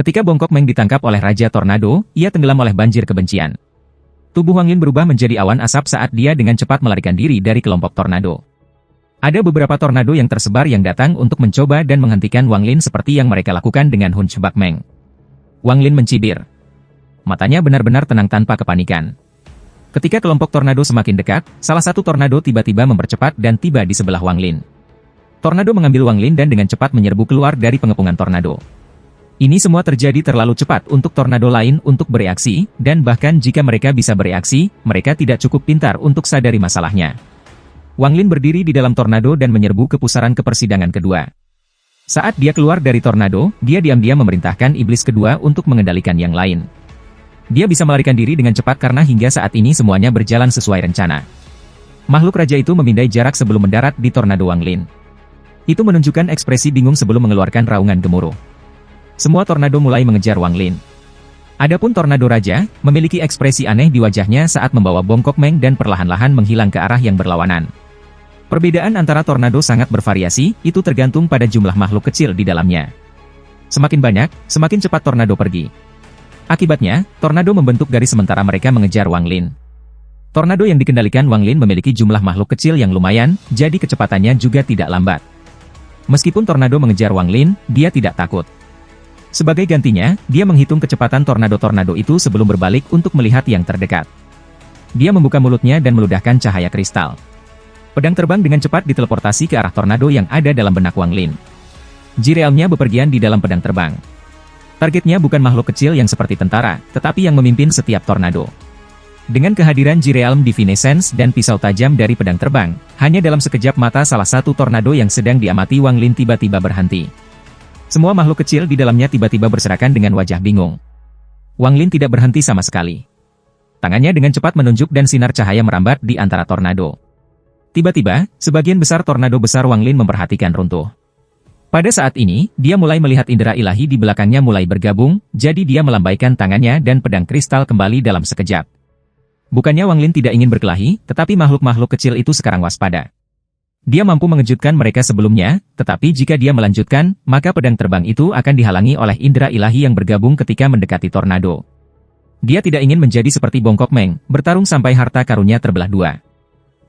Ketika Bongkok Meng ditangkap oleh Raja Tornado, ia tenggelam oleh banjir kebencian. Tubuh Wang Lin berubah menjadi awan asap saat dia dengan cepat melarikan diri dari kelompok tornado. Ada beberapa tornado yang tersebar yang datang untuk mencoba dan menghentikan Wang Lin seperti yang mereka lakukan dengan Hunchback Meng. Wang Lin mencibir. Matanya benar-benar tenang tanpa kepanikan. Ketika kelompok tornado semakin dekat, salah satu tornado tiba-tiba mempercepat dan tiba di sebelah Wang Lin. Tornado mengambil Wang Lin dan dengan cepat menyerbu keluar dari pengepungan tornado. Ini semua terjadi terlalu cepat untuk tornado lain untuk bereaksi, dan bahkan jika mereka bisa bereaksi, mereka tidak cukup pintar untuk sadari masalahnya. Wang Lin berdiri di dalam tornado dan menyerbu ke pusaran kepersidangan kedua. Saat dia keluar dari tornado, dia diam-diam memerintahkan iblis kedua untuk mengendalikan yang lain. Dia bisa melarikan diri dengan cepat karena hingga saat ini semuanya berjalan sesuai rencana. Makhluk raja itu memindai jarak sebelum mendarat di tornado Wang Lin. Itu menunjukkan ekspresi bingung sebelum mengeluarkan raungan gemuruh. Semua tornado mulai mengejar Wang Lin. Adapun tornado raja, memiliki ekspresi aneh di wajahnya saat membawa Bongkok Meng dan perlahan-lahan menghilang ke arah yang berlawanan. Perbedaan antara tornado sangat bervariasi, itu tergantung pada jumlah makhluk kecil di dalamnya. Semakin banyak, semakin cepat tornado pergi. Akibatnya, tornado membentuk garis sementara mereka mengejar Wang Lin. Tornado yang dikendalikan Wang Lin memiliki jumlah makhluk kecil yang lumayan, jadi kecepatannya juga tidak lambat. Meskipun tornado mengejar Wang Lin, dia tidak takut. Sebagai gantinya, dia menghitung kecepatan tornado-tornado itu sebelum berbalik untuk melihat yang terdekat. Dia membuka mulutnya dan meludahkan cahaya kristal. Pedang terbang dengan cepat diteleportasi ke arah tornado yang ada dalam benak Wang Lin. Jirealmnya bepergian di dalam pedang terbang. Targetnya bukan makhluk kecil yang seperti tentara, tetapi yang memimpin setiap tornado. Dengan kehadiran Jirealm Divinescence dan pisau tajam dari pedang terbang, hanya dalam sekejap mata salah satu tornado yang sedang diamati Wang Lin tiba-tiba berhenti. Semua makhluk kecil di dalamnya tiba-tiba berserakan dengan wajah bingung. Wang Lin tidak berhenti sama sekali. Tangannya dengan cepat menunjuk dan sinar cahaya merambat di antara tornado. Tiba-tiba, sebagian besar tornado besar Wang Lin memperhatikan runtuh. Pada saat ini, dia mulai melihat indera ilahi di belakangnya mulai bergabung, jadi dia melambaikan tangannya dan pedang kristal kembali dalam sekejap. Bukannya Wang Lin tidak ingin berkelahi, tetapi makhluk-makhluk kecil itu sekarang waspada. Dia mampu mengejutkan mereka sebelumnya, tetapi jika dia melanjutkan, maka pedang terbang itu akan dihalangi oleh indera ilahi yang bergabung ketika mendekati tornado. Dia tidak ingin menjadi seperti Bongkok Meng, bertarung sampai harta karunnya terbelah dua.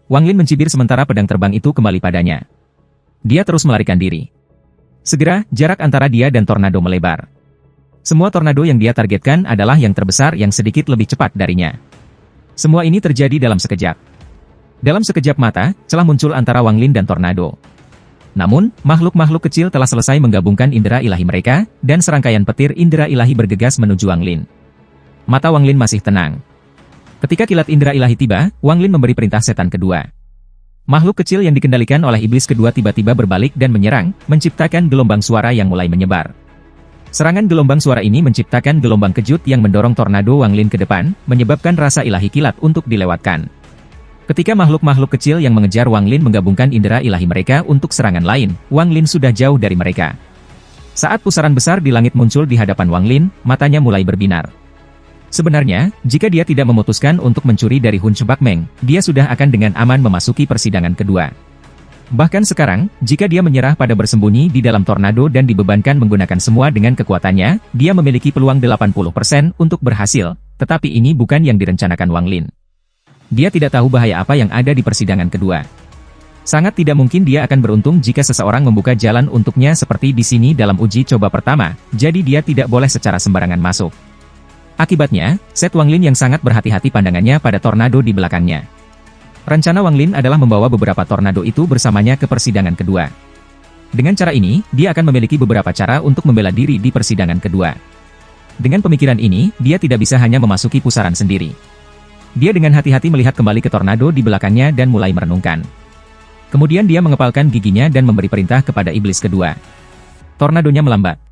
Wang Lin mencibir sementara pedang terbang itu kembali padanya. Dia terus melarikan diri. Segera, jarak antara dia dan tornado melebar. Semua tornado yang dia targetkan adalah yang terbesar yang sedikit lebih cepat darinya. Semua ini terjadi dalam sekejap. Dalam sekejap mata, celah muncul antara Wang Lin dan tornado. Namun, makhluk-makhluk kecil telah selesai menggabungkan indera ilahi mereka, dan serangkaian petir indera ilahi bergegas menuju Wang Lin. Mata Wang Lin masih tenang. Ketika kilat indera ilahi tiba, Wang Lin memberi perintah setan kedua. Makhluk kecil yang dikendalikan oleh iblis kedua tiba-tiba berbalik dan menyerang, menciptakan gelombang suara yang mulai menyebar. Serangan gelombang suara ini menciptakan gelombang kejut yang mendorong tornado Wang Lin ke depan, menyebabkan rasa ilahi kilat untuk dilewatkan. Ketika makhluk-makhluk kecil yang mengejar Wang Lin menggabungkan indera ilahi mereka untuk serangan lain, Wang Lin sudah jauh dari mereka. Saat pusaran besar di langit muncul di hadapan Wang Lin, matanya mulai berbinar. Sebenarnya, jika dia tidak memutuskan untuk mencuri dari Hunchback Meng, dia sudah akan dengan aman memasuki persidangan kedua. Bahkan sekarang, jika dia menyerah pada bersembunyi di dalam tornado dan dibebankan menggunakan semua dengan kekuatannya, dia memiliki peluang 80% untuk berhasil, tetapi ini bukan yang direncanakan Wang Lin. Dia tidak tahu bahaya apa yang ada di persidangan kedua. Sangat tidak mungkin dia akan beruntung jika seseorang membuka jalan untuknya seperti di sini dalam uji coba pertama, jadi dia tidak boleh secara sembarangan masuk. Akibatnya, Set Wang Lin yang sangat berhati-hati pandangannya pada tornado di belakangnya. Rencana Wang Lin adalah membawa beberapa tornado itu bersamanya ke persidangan kedua. Dengan cara ini, dia akan memiliki beberapa cara untuk membela diri di persidangan kedua. Dengan pemikiran ini, dia tidak bisa hanya memasuki pusaran sendiri. Dia dengan hati-hati melihat kembali ke tornado di belakangnya dan mulai merenungkan. Kemudian dia mengepalkan giginya dan memberi perintah kepada iblis kedua. Tornadonya melambat.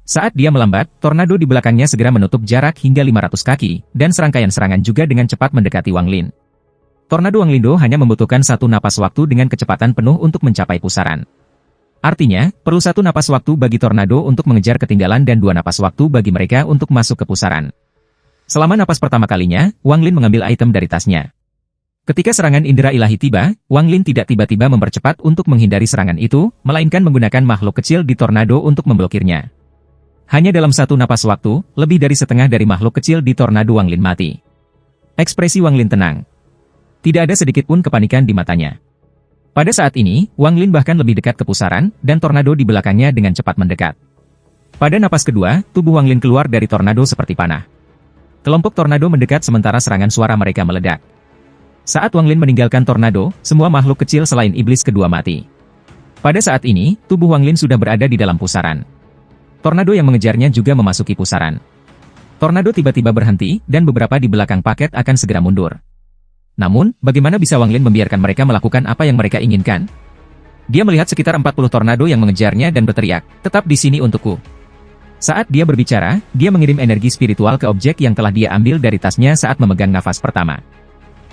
Saat dia melambat, tornado di belakangnya segera menutup jarak hingga 500 kaki, dan serangkaian serangan juga dengan cepat mendekati Wang Lin. Tornado Wang Lindo hanya membutuhkan satu napas waktu dengan kecepatan penuh untuk mencapai pusaran. Artinya, perlu satu napas waktu bagi tornado untuk mengejar ketinggalan dan dua napas waktu bagi mereka untuk masuk ke pusaran. Selama napas pertama kalinya, Wang Lin mengambil item dari tasnya. Ketika serangan indera ilahi tiba, Wang Lin tidak tiba-tiba mempercepat untuk menghindari serangan itu, melainkan menggunakan makhluk kecil di tornado untuk memblokirnya. Hanya dalam satu napas waktu, lebih dari setengah dari makhluk kecil di tornado Wang Lin mati. Ekspresi Wang Lin tenang. Tidak ada sedikit pun kepanikan di matanya. Pada saat ini, Wang Lin bahkan lebih dekat ke pusaran, dan tornado di belakangnya dengan cepat mendekat. Pada napas kedua, tubuh Wang Lin keluar dari tornado seperti panah. Kelompok tornado mendekat sementara serangan suara mereka meledak. Saat Wang Lin meninggalkan tornado, semua makhluk kecil selain iblis kedua mati. Pada saat ini, tubuh Wang Lin sudah berada di dalam pusaran. Tornado yang mengejarnya juga memasuki pusaran. Tornado tiba-tiba berhenti, dan beberapa di belakang paket akan segera mundur. Namun, bagaimana bisa Wang Lin membiarkan mereka melakukan apa yang mereka inginkan? Dia melihat sekitar 40 tornado yang mengejarnya dan berteriak, "Tetap di sini untukku." Saat dia berbicara, dia mengirim energi spiritual ke objek yang telah dia ambil dari tasnya saat memegang nafas pertama.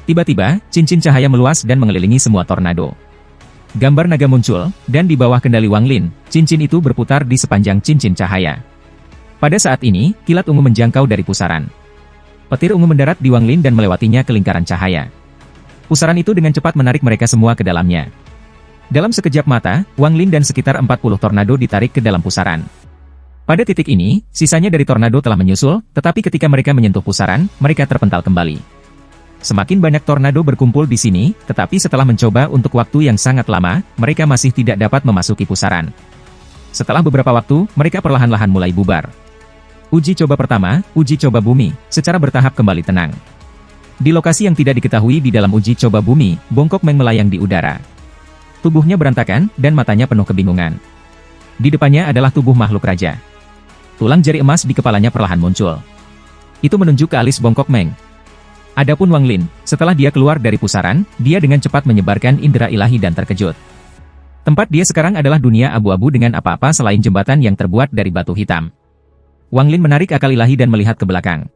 Tiba-tiba, cincin cahaya meluas dan mengelilingi semua tornado. Gambar naga muncul, dan di bawah kendali Wang Lin, cincin itu berputar di sepanjang cincin cahaya. Pada saat ini, kilat ungu menjangkau dari pusaran. Petir ungu mendarat di Wang Lin dan melewatinya ke lingkaran cahaya. Pusaran itu dengan cepat menarik mereka semua ke dalamnya. Dalam sekejap mata, Wang Lin dan sekitar 40 tornado ditarik ke dalam pusaran. Pada titik ini, sisanya dari tornado telah menyusul, tetapi ketika mereka menyentuh pusaran, mereka terpental kembali. Semakin banyak tornado berkumpul di sini, tetapi setelah mencoba untuk waktu yang sangat lama, mereka masih tidak dapat memasuki pusaran. Setelah beberapa waktu, mereka perlahan-lahan mulai bubar. Uji coba pertama, uji coba bumi, secara bertahap kembali tenang. Di lokasi yang tidak diketahui di dalam uji coba bumi, Bongkok Meng melayang di udara. Tubuhnya berantakan, dan matanya penuh kebingungan. Di depannya adalah tubuh makhluk raja. Tulang jari emas di kepalanya perlahan muncul. Itu menunjuk ke alis Bongkok Meng. Adapun Wang Lin, setelah dia keluar dari pusaran, dia dengan cepat menyebarkan indera ilahi dan terkejut. Tempat dia sekarang adalah dunia abu-abu dengan apa-apa selain jembatan yang terbuat dari batu hitam. Wang Lin menarik akal ilahi dan melihat ke belakang.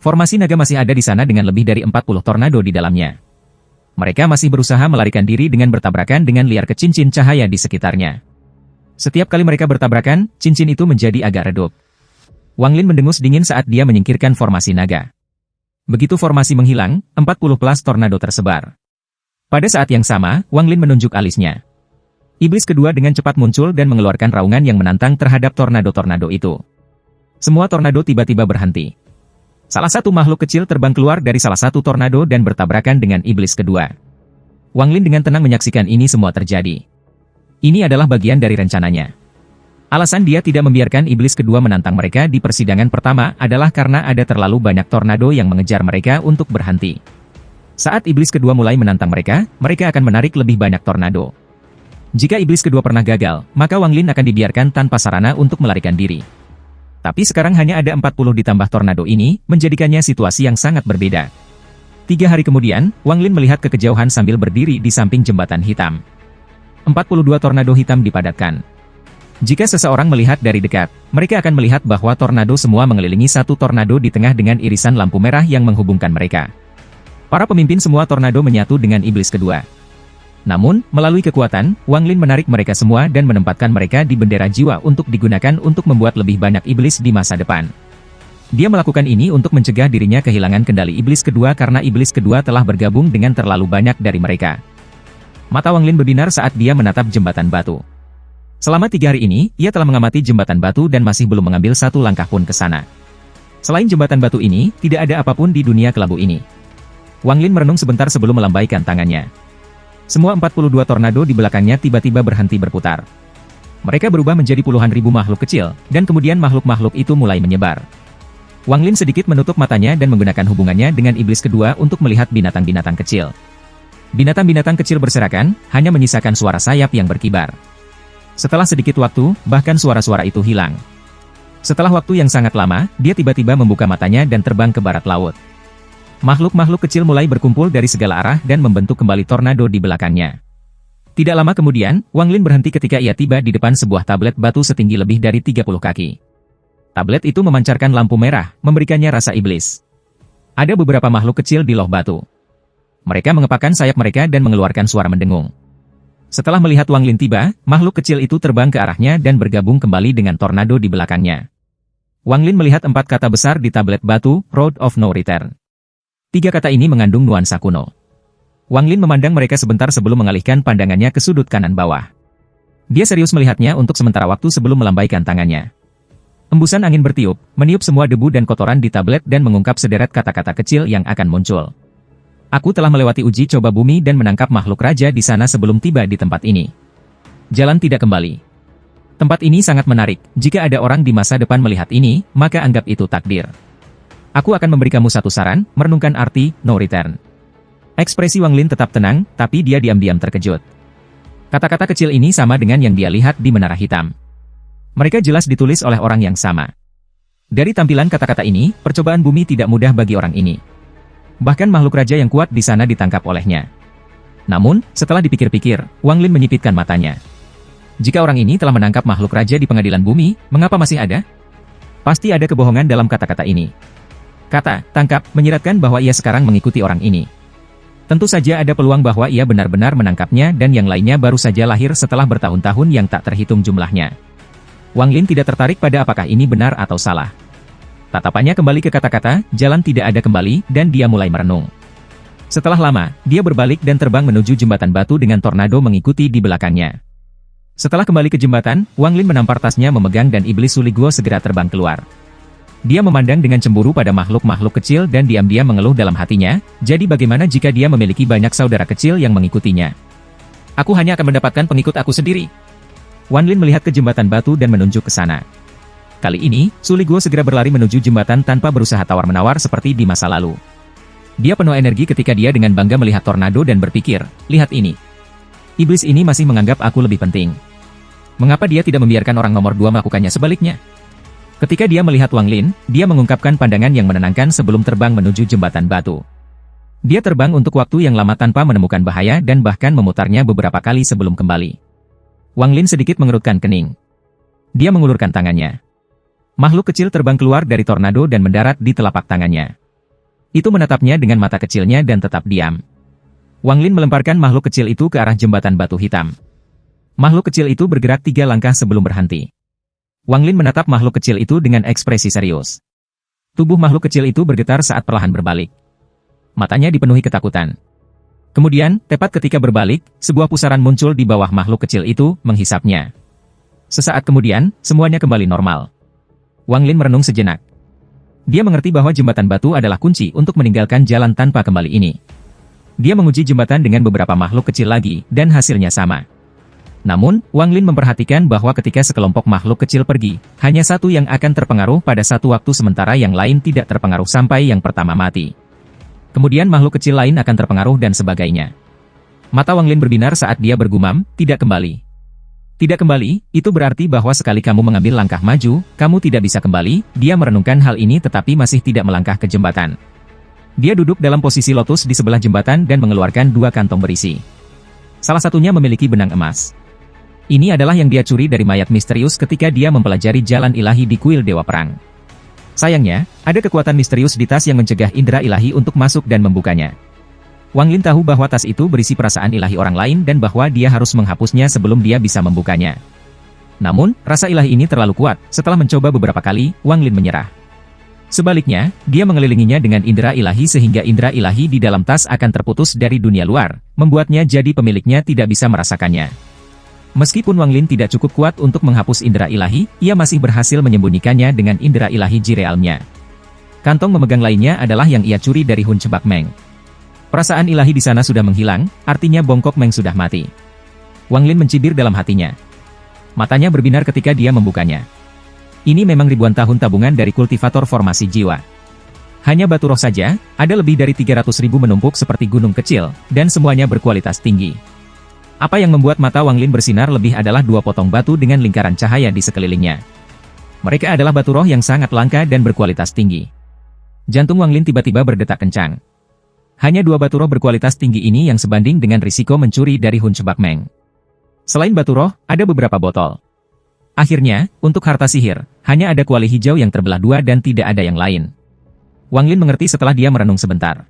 Formasi naga masih ada di sana dengan lebih dari 40 tornado di dalamnya. Mereka masih berusaha melarikan diri dengan bertabrakan dengan liar ke cincin cahaya di sekitarnya. Setiap kali mereka bertabrakan, cincin itu menjadi agak redup. Wang Lin mendengus dingin saat dia menyingkirkan formasi naga. Begitu formasi menghilang, 40 plus tornado tersebar. Pada saat yang sama, Wang Lin menunjuk alisnya. Iblis kedua dengan cepat muncul dan mengeluarkan raungan yang menantang terhadap tornado-tornado itu. Semua tornado tiba-tiba berhenti. Salah satu makhluk kecil terbang keluar dari salah satu tornado dan bertabrakan dengan iblis kedua. Wang Lin dengan tenang menyaksikan ini semua terjadi. Ini adalah bagian dari rencananya. Alasan dia tidak membiarkan iblis kedua menantang mereka di persidangan pertama adalah karena ada terlalu banyak tornado yang mengejar mereka untuk berhenti. Saat iblis kedua mulai menantang mereka, mereka akan menarik lebih banyak tornado. Jika iblis kedua pernah gagal, maka Wang Lin akan dibiarkan tanpa sarana untuk melarikan diri. Tapi sekarang hanya ada 40 ditambah tornado ini, menjadikannya situasi yang sangat berbeda. 3 hari kemudian, Wang Lin melihat ke kejauhan sambil berdiri di samping jembatan hitam. 42 tornado hitam dipadatkan. Jika seseorang melihat dari dekat, mereka akan melihat bahwa tornado semua mengelilingi satu tornado di tengah dengan irisan lampu merah yang menghubungkan mereka. Para pemimpin semua tornado menyatu dengan iblis kedua. Namun, melalui kekuatan, Wang Lin menarik mereka semua dan menempatkan mereka di bendera jiwa untuk digunakan untuk membuat lebih banyak iblis di masa depan. Dia melakukan ini untuk mencegah dirinya kehilangan kendali iblis kedua karena iblis kedua telah bergabung dengan terlalu banyak dari mereka. Mata Wang Lin berbinar saat dia menatap jembatan batu. Selama 3 hari ini, ia telah mengamati jembatan batu dan masih belum mengambil satu langkah pun ke sana. Selain jembatan batu ini, tidak ada apapun di dunia kelabu ini. Wang Lin merenung sebentar sebelum melambaikan tangannya. Semua 42 tornado di belakangnya tiba-tiba berhenti berputar. Mereka berubah menjadi puluhan ribu makhluk kecil, dan kemudian makhluk-makhluk itu mulai menyebar. Wang Lin sedikit menutup matanya dan menggunakan hubungannya dengan iblis kedua untuk melihat binatang-binatang kecil. Binatang-binatang kecil berserakan, hanya menyisakan suara sayap yang berkibar. Setelah sedikit waktu, bahkan suara-suara itu hilang. Setelah waktu yang sangat lama, dia tiba-tiba membuka matanya dan terbang ke barat laut. Makhluk-makhluk kecil mulai berkumpul dari segala arah dan membentuk kembali tornado di belakangnya. Tidak lama kemudian, Wang Lin berhenti ketika ia tiba di depan sebuah tablet batu setinggi lebih dari 30 kaki. Tablet itu memancarkan lampu merah, memberikannya rasa iblis. Ada beberapa makhluk kecil di loh batu. Mereka mengepakkan sayap mereka dan mengeluarkan suara mendengung. Setelah melihat Wang Lin tiba, makhluk kecil itu terbang ke arahnya dan bergabung kembali dengan tornado di belakangnya. Wang Lin melihat 4 kata besar di tablet batu, Road of No Return. 3 kata ini mengandung nuansa kuno. Wang Lin memandang mereka sebentar sebelum mengalihkan pandangannya ke sudut kanan bawah. Dia serius melihatnya untuk sementara waktu sebelum melambaikan tangannya. Embusan angin bertiup, meniup semua debu dan kotoran di tablet dan mengungkap sederet kata-kata kecil yang akan muncul. Aku telah melewati uji coba bumi dan menangkap makhluk raja di sana sebelum tiba di tempat ini. Jalan tidak kembali. Tempat ini sangat menarik, jika ada orang di masa depan melihat ini, maka anggap itu takdir. Aku akan memberi kamu satu saran, merenungkan arti, no return. Ekspresi Wang Lin tetap tenang, tapi dia diam-diam terkejut. Kata-kata kecil ini sama dengan yang dia lihat di menara hitam. Mereka jelas ditulis oleh orang yang sama. Dari tampilan kata-kata ini, percobaan bumi tidak mudah bagi orang ini. Bahkan makhluk raja yang kuat di sana ditangkap olehnya. Namun, setelah dipikir-pikir, Wang Lin menyipitkan matanya. Jika orang ini telah menangkap makhluk raja di pengadilan bumi, mengapa masih ada? Pasti ada kebohongan dalam kata-kata ini. Kata, tangkap, menyiratkan bahwa ia sekarang mengikuti orang ini. Tentu saja ada peluang bahwa ia benar-benar menangkapnya dan yang lainnya baru saja lahir setelah bertahun-tahun yang tak terhitung jumlahnya. Wang Lin tidak tertarik pada apakah ini benar atau salah. Tatapannya kembali ke kata-kata, jalan tidak ada kembali, dan dia mulai merenung. Setelah lama, dia berbalik dan terbang menuju jembatan batu dengan tornado mengikuti di belakangnya. Setelah kembali ke jembatan, Wang Lin menampar tasnya memegang dan iblis Suligwo segera terbang keluar. Dia memandang dengan cemburu pada makhluk-makhluk kecil dan diam-diam mengeluh dalam hatinya, jadi bagaimana jika dia memiliki banyak saudara kecil yang mengikutinya? Aku hanya akan mendapatkan pengikut aku sendiri. Wang Lin melihat ke jembatan batu dan menunjuk ke sana. Kali ini, Suligwo segera berlari menuju jembatan tanpa berusaha tawar-menawar seperti di masa lalu. Dia penuh energi ketika dia dengan bangga melihat tornado dan berpikir, lihat ini. Iblis ini masih menganggap aku lebih penting. Mengapa dia tidak membiarkan orang nomor 2 melakukannya sebaliknya? Ketika dia melihat Wang Lin, dia mengungkapkan pandangan yang menenangkan sebelum terbang menuju jembatan batu. Dia terbang untuk waktu yang lama tanpa menemukan bahaya dan bahkan memutarnya beberapa kali sebelum kembali. Wang Lin sedikit mengerutkan kening. Dia mengulurkan tangannya. Makhluk kecil terbang keluar dari tornado dan mendarat di telapak tangannya. Itu menatapnya dengan mata kecilnya dan tetap diam. Wang Lin melemparkan makhluk kecil itu ke arah jembatan batu hitam. Makhluk kecil itu bergerak 3 langkah sebelum berhenti. Wang Lin menatap makhluk kecil itu dengan ekspresi serius. Tubuh makhluk kecil itu bergetar saat perlahan berbalik. Matanya dipenuhi ketakutan. Kemudian, tepat ketika berbalik, sebuah pusaran muncul di bawah makhluk kecil itu, menghisapnya. Sesaat kemudian, semuanya kembali normal. Wang Lin merenung sejenak. Dia mengerti bahwa jembatan batu adalah kunci untuk meninggalkan jalan tanpa kembali ini. Dia menguji jembatan dengan beberapa makhluk kecil lagi, dan hasilnya sama. Namun, Wang Lin memperhatikan bahwa ketika sekelompok makhluk kecil pergi, hanya satu yang akan terpengaruh pada satu waktu sementara yang lain tidak terpengaruh sampai yang pertama mati. Kemudian makhluk kecil lain akan terpengaruh dan sebagainya. Mata Wang Lin berbinar saat dia bergumam, tidak kembali. Tidak kembali, itu berarti bahwa sekali kamu mengambil langkah maju, kamu tidak bisa kembali. Dia merenungkan hal ini tetapi masih tidak melangkah ke jembatan. Dia duduk dalam posisi lotus di sebelah jembatan dan mengeluarkan 2 kantong berisi. Salah satunya memiliki benang emas. Ini adalah yang dia curi dari mayat misterius ketika dia mempelajari jalan ilahi di kuil Dewa Perang. Sayangnya, ada kekuatan misterius di tas yang mencegah indera ilahi untuk masuk dan membukanya. Wang Lin tahu bahwa tas itu berisi perasaan ilahi orang lain dan bahwa dia harus menghapusnya sebelum dia bisa membukanya. Namun, rasa ilahi ini terlalu kuat. Setelah mencoba beberapa kali, Wang Lin menyerah. Sebaliknya, dia mengelilinginya dengan indera ilahi sehingga indera ilahi di dalam tas akan terputus dari dunia luar, membuatnya jadi pemiliknya tidak bisa merasakannya. Meskipun Wang Lin tidak cukup kuat untuk menghapus indera ilahi, ia masih berhasil menyembunyikannya dengan indera ilahi jirealnya. Kantong memegang lainnya adalah yang ia curi dari Hun Chebak Meng. Perasaan ilahi di sana sudah menghilang, artinya Bongkok Meng sudah mati. Wang Lin mencibir dalam hatinya. Matanya berbinar ketika dia membukanya. Ini memang ribuan tahun tabungan dari kultivator formasi jiwa. Hanya batu roh saja, ada lebih dari 300.000 menumpuk seperti gunung kecil, dan semuanya berkualitas tinggi. Apa yang membuat mata Wang Lin bersinar lebih adalah 2 potong batu dengan lingkaran cahaya di sekelilingnya. Mereka adalah batu roh yang sangat langka dan berkualitas tinggi. Jantung Wang Lin tiba-tiba berdetak kencang. Hanya 2 batu roh berkualitas tinggi ini yang sebanding dengan risiko mencuri dari Hun Chebak Meng. Selain batu roh, ada beberapa botol. Akhirnya, untuk harta sihir, hanya ada kuali hijau yang terbelah 2 dan tidak ada yang lain. Wang Lin mengerti setelah dia merenung sebentar.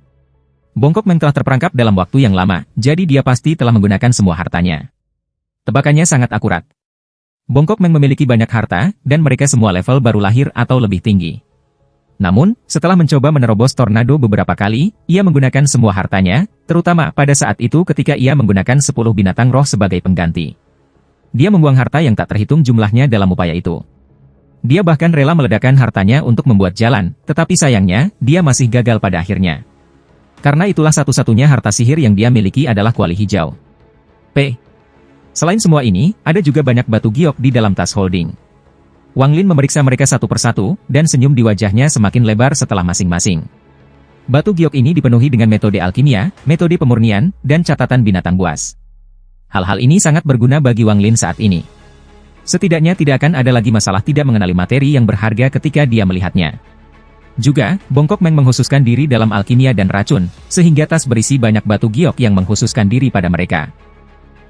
Bongkok Meng telah terperangkap dalam waktu yang lama, jadi dia pasti telah menggunakan semua hartanya. Tebakannya sangat akurat. Bongkok Meng memiliki banyak harta, dan mereka semua level baru lahir atau lebih tinggi. Namun, setelah mencoba menerobos tornado beberapa kali, ia menggunakan semua hartanya, terutama pada saat itu ketika ia menggunakan 10 binatang roh sebagai pengganti. Dia membuang harta yang tak terhitung jumlahnya dalam upaya itu. Dia bahkan rela meledakkan hartanya untuk membuat jalan, tetapi sayangnya, dia masih gagal pada akhirnya. Karena itulah satu-satunya harta sihir yang dia miliki adalah kuali hijau. Selain semua ini, ada juga banyak batu giok di dalam tas holding. Wang Lin memeriksa mereka satu persatu, dan senyum di wajahnya semakin lebar setelah masing-masing. Batu giok ini dipenuhi dengan metode alkimia, metode pemurnian, dan catatan binatang buas. Hal-hal ini sangat berguna bagi Wang Lin saat ini. Setidaknya tidak akan ada lagi masalah tidak mengenali materi yang berharga ketika dia melihatnya. Juga, Bongkok Meng mengkhususkan diri dalam alkimia dan racun, sehingga tas berisi banyak batu giok yang mengkhususkan diri pada mereka.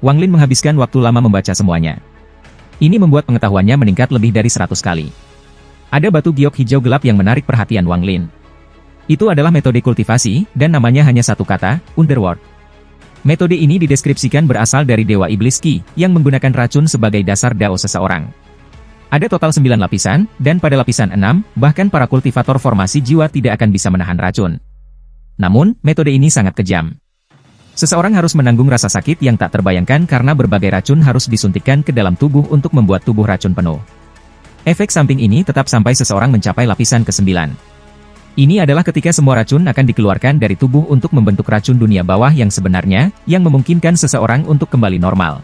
Wang Lin menghabiskan waktu lama membaca semuanya. Ini membuat pengetahuannya meningkat lebih dari 100 kali. Ada batu giok hijau gelap yang menarik perhatian Wang Lin. Itu adalah metode kultivasi, dan namanya hanya satu kata, Underworld. Metode ini dideskripsikan berasal dari Dewa Iblis Qi, yang menggunakan racun sebagai dasar dao seseorang. Ada total 9 lapisan, dan pada lapisan 6, bahkan para kultivator formasi jiwa tidak akan bisa menahan racun. Namun, metode ini sangat kejam. Seseorang harus menanggung rasa sakit yang tak terbayangkan karena berbagai racun harus disuntikkan ke dalam tubuh untuk membuat tubuh racun penuh. Efek samping ini tetap sampai seseorang mencapai lapisan ke-9. Ini adalah ketika semua racun akan dikeluarkan dari tubuh untuk membentuk racun dunia bawah yang sebenarnya, yang memungkinkan seseorang untuk kembali normal.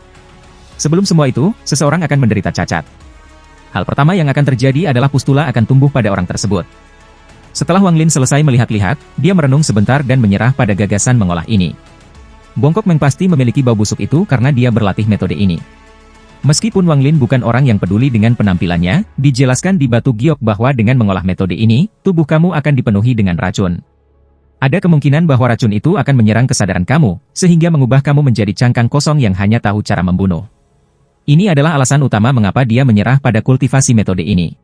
Sebelum semua itu, seseorang akan menderita cacat. Hal pertama yang akan terjadi adalah pustula akan tumbuh pada orang tersebut. Setelah Wang Lin selesai melihat-lihat, dia merenung sebentar dan menyerah pada gagasan mengolah ini. Bongkok Meng pasti memiliki bau busuk itu karena dia berlatih metode ini. Meskipun Wang Lin bukan orang yang peduli dengan penampilannya, dijelaskan di batu giok bahwa dengan mengolah metode ini, tubuh kamu akan dipenuhi dengan racun. Ada kemungkinan bahwa racun itu akan menyerang kesadaran kamu, sehingga mengubah kamu menjadi cangkang kosong yang hanya tahu cara membunuh. Ini adalah alasan utama mengapa dia menyerah pada kultivasi metode ini.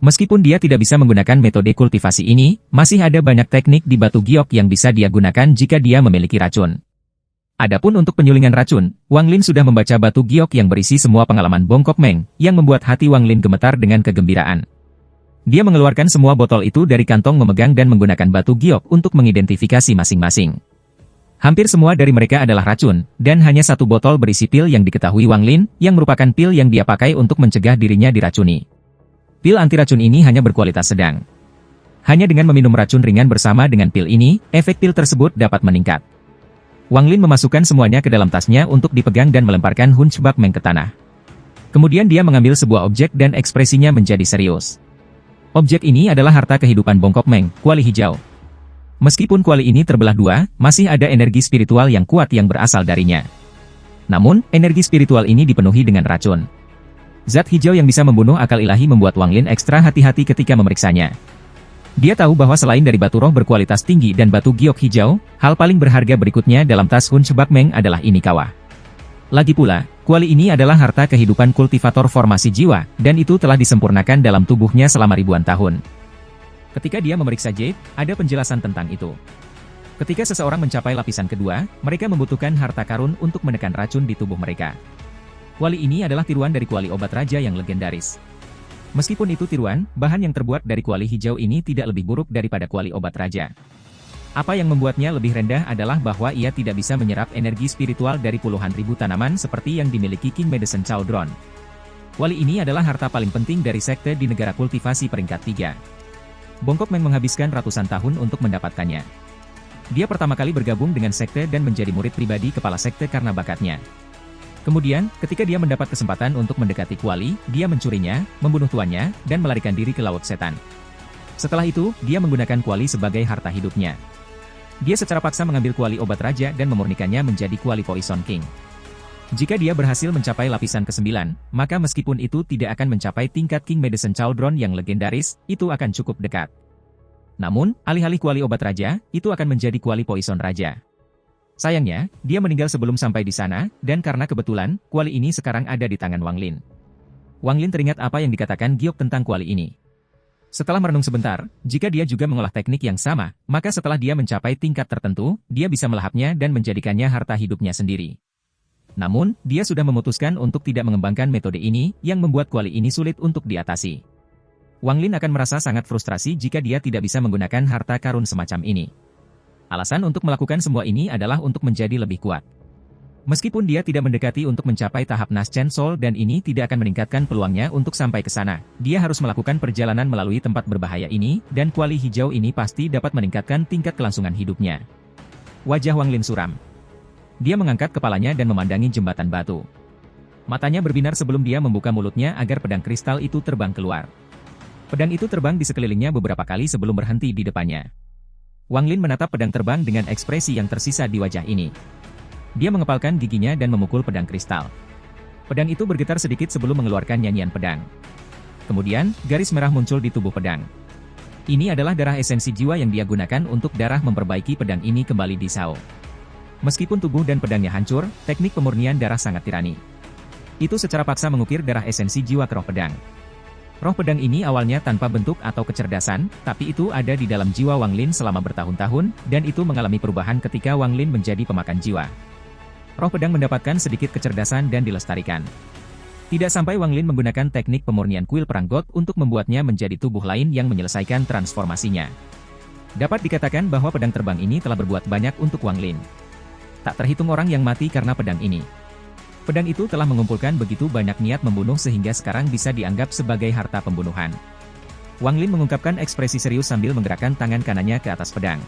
Meskipun dia tidak bisa menggunakan metode kultivasi ini, masih ada banyak teknik di batu giok yang bisa dia gunakan jika dia memiliki racun. Adapun untuk penyulingan racun, Wang Lin sudah membaca batu giok yang berisi semua pengalaman Bongkok Meng, yang membuat hati Wang Lin gemetar dengan kegembiraan. Dia mengeluarkan semua botol itu dari kantong memegang dan menggunakan batu giok untuk mengidentifikasi masing-masing. Hampir semua dari mereka adalah racun, dan hanya satu botol berisi pil yang diketahui Wang Lin, yang merupakan pil yang dia pakai untuk mencegah dirinya diracuni. Pil anti-racun ini hanya berkualitas sedang. Hanya dengan meminum racun ringan bersama dengan pil ini, efek pil tersebut dapat meningkat. Wang Lin memasukkan semuanya ke dalam tasnya untuk dipegang dan melemparkan Hunchback Meng ke tanah. Kemudian dia mengambil sebuah objek dan ekspresinya menjadi serius. Objek ini adalah harta kehidupan Bongkok Meng, kuali hijau. Meskipun kuali ini terbelah dua, masih ada energi spiritual yang kuat yang berasal darinya. Namun, energi spiritual ini dipenuhi dengan racun. Zat hijau yang bisa membunuh akal ilahi membuat Wang Lin ekstra hati-hati ketika memeriksanya. Dia tahu bahwa selain dari batu roh berkualitas tinggi dan batu giok hijau, hal paling berharga berikutnya dalam tas Hunchback Meng adalah ini kawah. Lagi pula, kuali ini adalah harta kehidupan kultivator formasi jiwa, dan itu telah disempurnakan dalam tubuhnya selama ribuan tahun. Ketika dia memeriksa Jade, ada penjelasan tentang itu. Ketika seseorang mencapai lapisan kedua, mereka membutuhkan harta karun untuk menekan racun di tubuh mereka. Kuali ini adalah tiruan dari kuali obat raja yang legendaris. Meskipun itu tiruan, bahan yang terbuat dari kuali hijau ini tidak lebih buruk daripada kuali obat raja. Apa yang membuatnya lebih rendah adalah bahwa ia tidak bisa menyerap energi spiritual dari puluhan ribu tanaman seperti yang dimiliki King Medicine Chaldron. Kuali ini adalah harta paling penting dari sekte di negara kultivasi peringkat 3. Bongkok Meng menghabiskan ratusan tahun untuk mendapatkannya. Dia pertama kali bergabung dengan sekte dan menjadi murid pribadi kepala sekte karena bakatnya. Kemudian, ketika dia mendapat kesempatan untuk mendekati kuali, dia mencurinya, membunuh tuannya, dan melarikan diri ke Laut Setan. Setelah itu, dia menggunakan kuali sebagai harta hidupnya. Dia secara paksa mengambil kuali obat raja dan memurnikannya menjadi kuali Poison King. Jika dia berhasil mencapai lapisan ke-9, maka meskipun itu tidak akan mencapai tingkat King Medicine Chaldron yang legendaris, itu akan cukup dekat. Namun, alih-alih kuali obat raja, itu akan menjadi kuali Poison Raja. Sayangnya, dia meninggal sebelum sampai di sana, dan karena kebetulan, kuali ini sekarang ada di tangan Wang Lin. Wang Lin teringat apa yang dikatakan Giok tentang kuali ini. Setelah merenung sebentar, jika dia juga mengolah teknik yang sama, maka setelah dia mencapai tingkat tertentu, dia bisa melahapnya dan menjadikannya harta hidupnya sendiri. Namun, dia sudah memutuskan untuk tidak mengembangkan metode ini, yang membuat kuali ini sulit untuk diatasi. Wang Lin akan merasa sangat frustrasi jika dia tidak bisa menggunakan harta karun semacam ini. Alasan untuk melakukan semua ini adalah untuk menjadi lebih kuat. Meskipun dia tidak mendekati untuk mencapai tahap Naschen Soul dan ini tidak akan meningkatkan peluangnya untuk sampai ke sana, dia harus melakukan perjalanan melalui tempat berbahaya ini, dan kuali hijau ini pasti dapat meningkatkan tingkat kelangsungan hidupnya. Wajah Wang Lin suram. Dia mengangkat kepalanya dan memandangi jembatan batu. Matanya berbinar sebelum dia membuka mulutnya agar pedang kristal itu terbang keluar. Pedang itu terbang di sekelilingnya beberapa kali sebelum berhenti di depannya. Wang Lin menatap pedang terbang dengan ekspresi yang tersisa di wajah ini. Dia mengepalkan giginya dan memukul pedang kristal. Pedang itu bergetar sedikit sebelum mengeluarkan nyanyian pedang. Kemudian, garis merah muncul di tubuh pedang. Ini adalah darah esensi jiwa yang dia gunakan untuk darah memperbaiki pedang ini kembali di Sao. Meskipun tubuh dan pedangnya hancur, teknik pemurnian darah sangat tirani. Itu secara paksa mengukir darah esensi jiwa ke roh pedang. Roh pedang ini awalnya tanpa bentuk atau kecerdasan, tapi itu ada di dalam jiwa Wang Lin selama bertahun-tahun, dan itu mengalami perubahan ketika Wang Lin menjadi pemakan jiwa. Roh pedang mendapatkan sedikit kecerdasan dan dilestarikan. Tidak sampai Wang Lin menggunakan teknik pemurnian kuil perang God untuk membuatnya menjadi tubuh lain yang menyelesaikan transformasinya. Dapat dikatakan bahwa pedang terbang ini telah berbuat banyak untuk Wang Lin. Tak terhitung orang yang mati karena pedang ini. Pedang itu telah mengumpulkan begitu banyak niat membunuh sehingga sekarang bisa dianggap sebagai harta pembunuhan. Wang Lin mengungkapkan ekspresi serius sambil menggerakkan tangan kanannya ke atas pedang.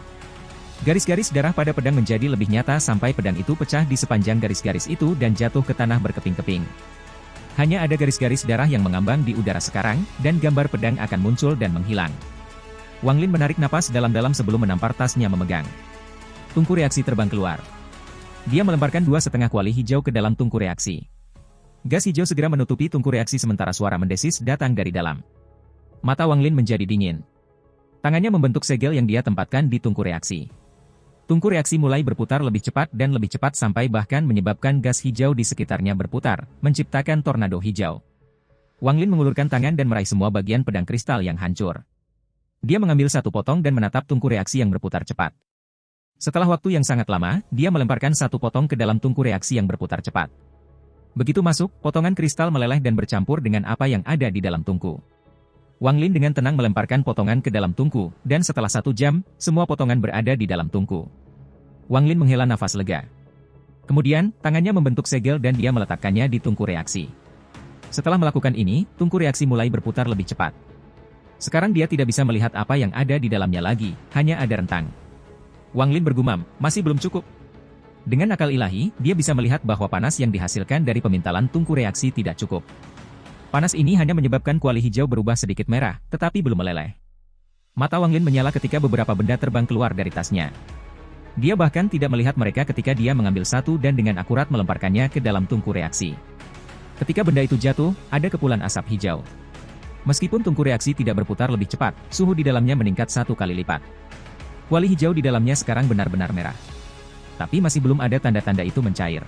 Garis-garis darah pada pedang menjadi lebih nyata sampai pedang itu pecah di sepanjang garis-garis itu dan jatuh ke tanah berkeping-keping. Hanya ada garis-garis darah yang mengambang di udara sekarang, dan gambar pedang akan muncul dan menghilang. Wang Lin menarik napas dalam-dalam sebelum menampar tasnya memegang. Tungku reaksi terbang keluar. Dia melemparkan 2,5 kuali hijau ke dalam tungku reaksi. Gas hijau segera menutupi tungku reaksi sementara suara mendesis datang dari dalam. Mata Wang Lin menjadi dingin. Tangannya membentuk segel yang dia tempatkan di tungku reaksi. Tungku reaksi mulai berputar lebih cepat dan lebih cepat sampai bahkan menyebabkan gas hijau di sekitarnya berputar, menciptakan tornado hijau. Wang Lin mengulurkan tangan dan meraih semua bagian pedang kristal yang hancur. Dia mengambil satu potong dan menatap tungku reaksi yang berputar cepat. Setelah waktu yang sangat lama, dia melemparkan satu potong ke dalam tungku reaksi yang berputar cepat. Begitu masuk, potongan kristal meleleh dan bercampur dengan apa yang ada di dalam tungku. Wang Lin dengan tenang melemparkan potongan ke dalam tungku, dan setelah 1 jam, semua potongan berada di dalam tungku. Wang Lin menghela nafas lega. Kemudian, tangannya membentuk segel dan dia meletakkannya di tungku reaksi. Setelah melakukan ini, tungku reaksi mulai berputar lebih cepat. Sekarang dia tidak bisa melihat apa yang ada di dalamnya lagi, hanya ada rentang. Wang Lin bergumam, masih belum cukup. Dengan akal ilahi, dia bisa melihat bahwa panas yang dihasilkan dari pemintalan tungku reaksi tidak cukup. Panas ini hanya menyebabkan kuali hijau berubah sedikit merah, tetapi belum meleleh. Mata Wang Lin menyala ketika beberapa benda terbang keluar dari tasnya. Dia bahkan tidak melihat mereka ketika dia mengambil satu dan dengan akurat melemparkannya ke dalam tungku reaksi. Ketika benda itu jatuh, ada kepulan asap hijau. Meskipun tungku reaksi tidak berputar lebih cepat, suhu di dalamnya meningkat 1 kali lipat. Kuali hijau di dalamnya sekarang benar-benar merah. Tapi masih belum ada tanda-tanda itu mencair.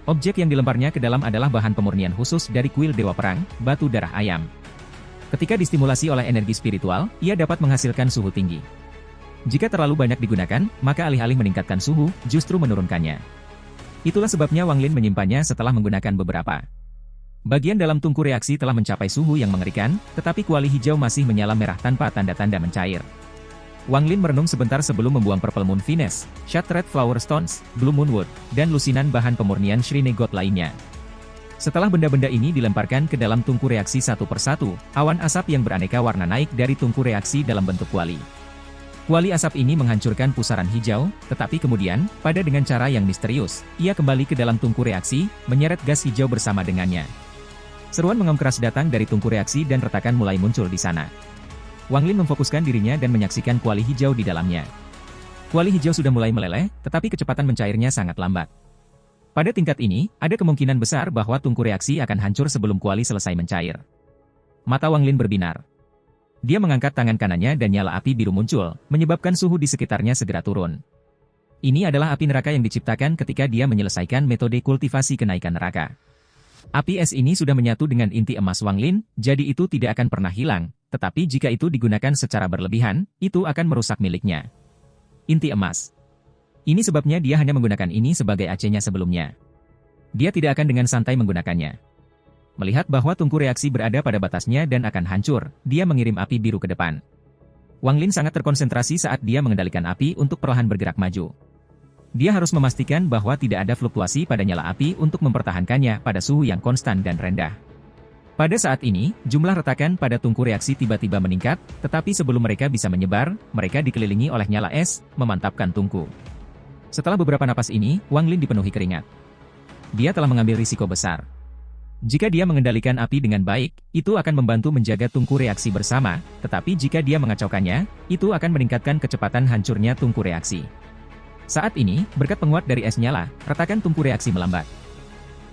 Objek yang dilemparnya ke dalam adalah bahan pemurnian khusus dari kuil Dewa Perang, batu darah ayam. Ketika distimulasi oleh energi spiritual, ia dapat menghasilkan suhu tinggi. Jika terlalu banyak digunakan, maka alih-alih meningkatkan suhu, justru menurunkannya. Itulah sebabnya Wang Lin menyimpannya setelah menggunakan beberapa. Bagian dalam tungku reaksi telah mencapai suhu yang mengerikan, tetapi kuali hijau masih menyala merah tanpa tanda-tanda mencair. Wang Lin merenung sebentar sebelum membuang Purple Moon Finesse, Shattered Flower Stones, Blue Moon Wood, dan lusinan bahan pemurnian Shrine God lainnya. Setelah benda-benda ini dilemparkan ke dalam tungku reaksi satu persatu, awan asap yang beraneka warna naik dari tungku reaksi dalam bentuk kuali. Kuali asap ini menghancurkan pusaran hijau, tetapi kemudian, pada dengan cara yang misterius, ia kembali ke dalam tungku reaksi, menyeret gas hijau bersama dengannya. Seruan mengaum keras datang dari tungku reaksi dan retakan mulai muncul di sana. Wang Lin memfokuskan dirinya dan menyaksikan kuali hijau di dalamnya. Kuali hijau sudah mulai meleleh, tetapi kecepatan mencairnya sangat lambat. Pada tingkat ini, ada kemungkinan besar bahwa tungku reaksi akan hancur sebelum kuali selesai mencair. Mata Wang Lin berbinar. Dia mengangkat tangan kanannya dan nyala api biru muncul, menyebabkan suhu di sekitarnya segera turun. Ini adalah api neraka yang diciptakan ketika dia menyelesaikan metode kultivasi kenaikan neraka. Api es ini sudah menyatu dengan inti emas Wang Lin, jadi itu tidak akan pernah hilang. Tetapi jika itu digunakan secara berlebihan, itu akan merusak miliknya. Inti emas. Ini sebabnya dia hanya menggunakan ini sebagai AC-nya sebelumnya. Dia tidak akan dengan santai menggunakannya. Melihat bahwa tungku reaksi berada pada batasnya dan akan hancur, dia mengirim api biru ke depan. Wang Lin sangat terkonsentrasi saat dia mengendalikan api untuk perlahan bergerak maju. Dia harus memastikan bahwa tidak ada fluktuasi pada nyala api untuk mempertahankannya pada suhu yang konstan dan rendah. Pada saat ini, jumlah retakan pada tungku reaksi tiba-tiba meningkat, tetapi sebelum mereka bisa menyebar, mereka dikelilingi oleh nyala es, memantapkan tungku. Setelah beberapa napas ini, Wang Lin dipenuhi keringat. Dia telah mengambil risiko besar. Jika dia mengendalikan api dengan baik, itu akan membantu menjaga tungku reaksi bersama, tetapi jika dia mengacaukannya, itu akan meningkatkan kecepatan hancurnya tungku reaksi. Saat ini, berkat penguat dari es nyala, retakan tungku reaksi melambat.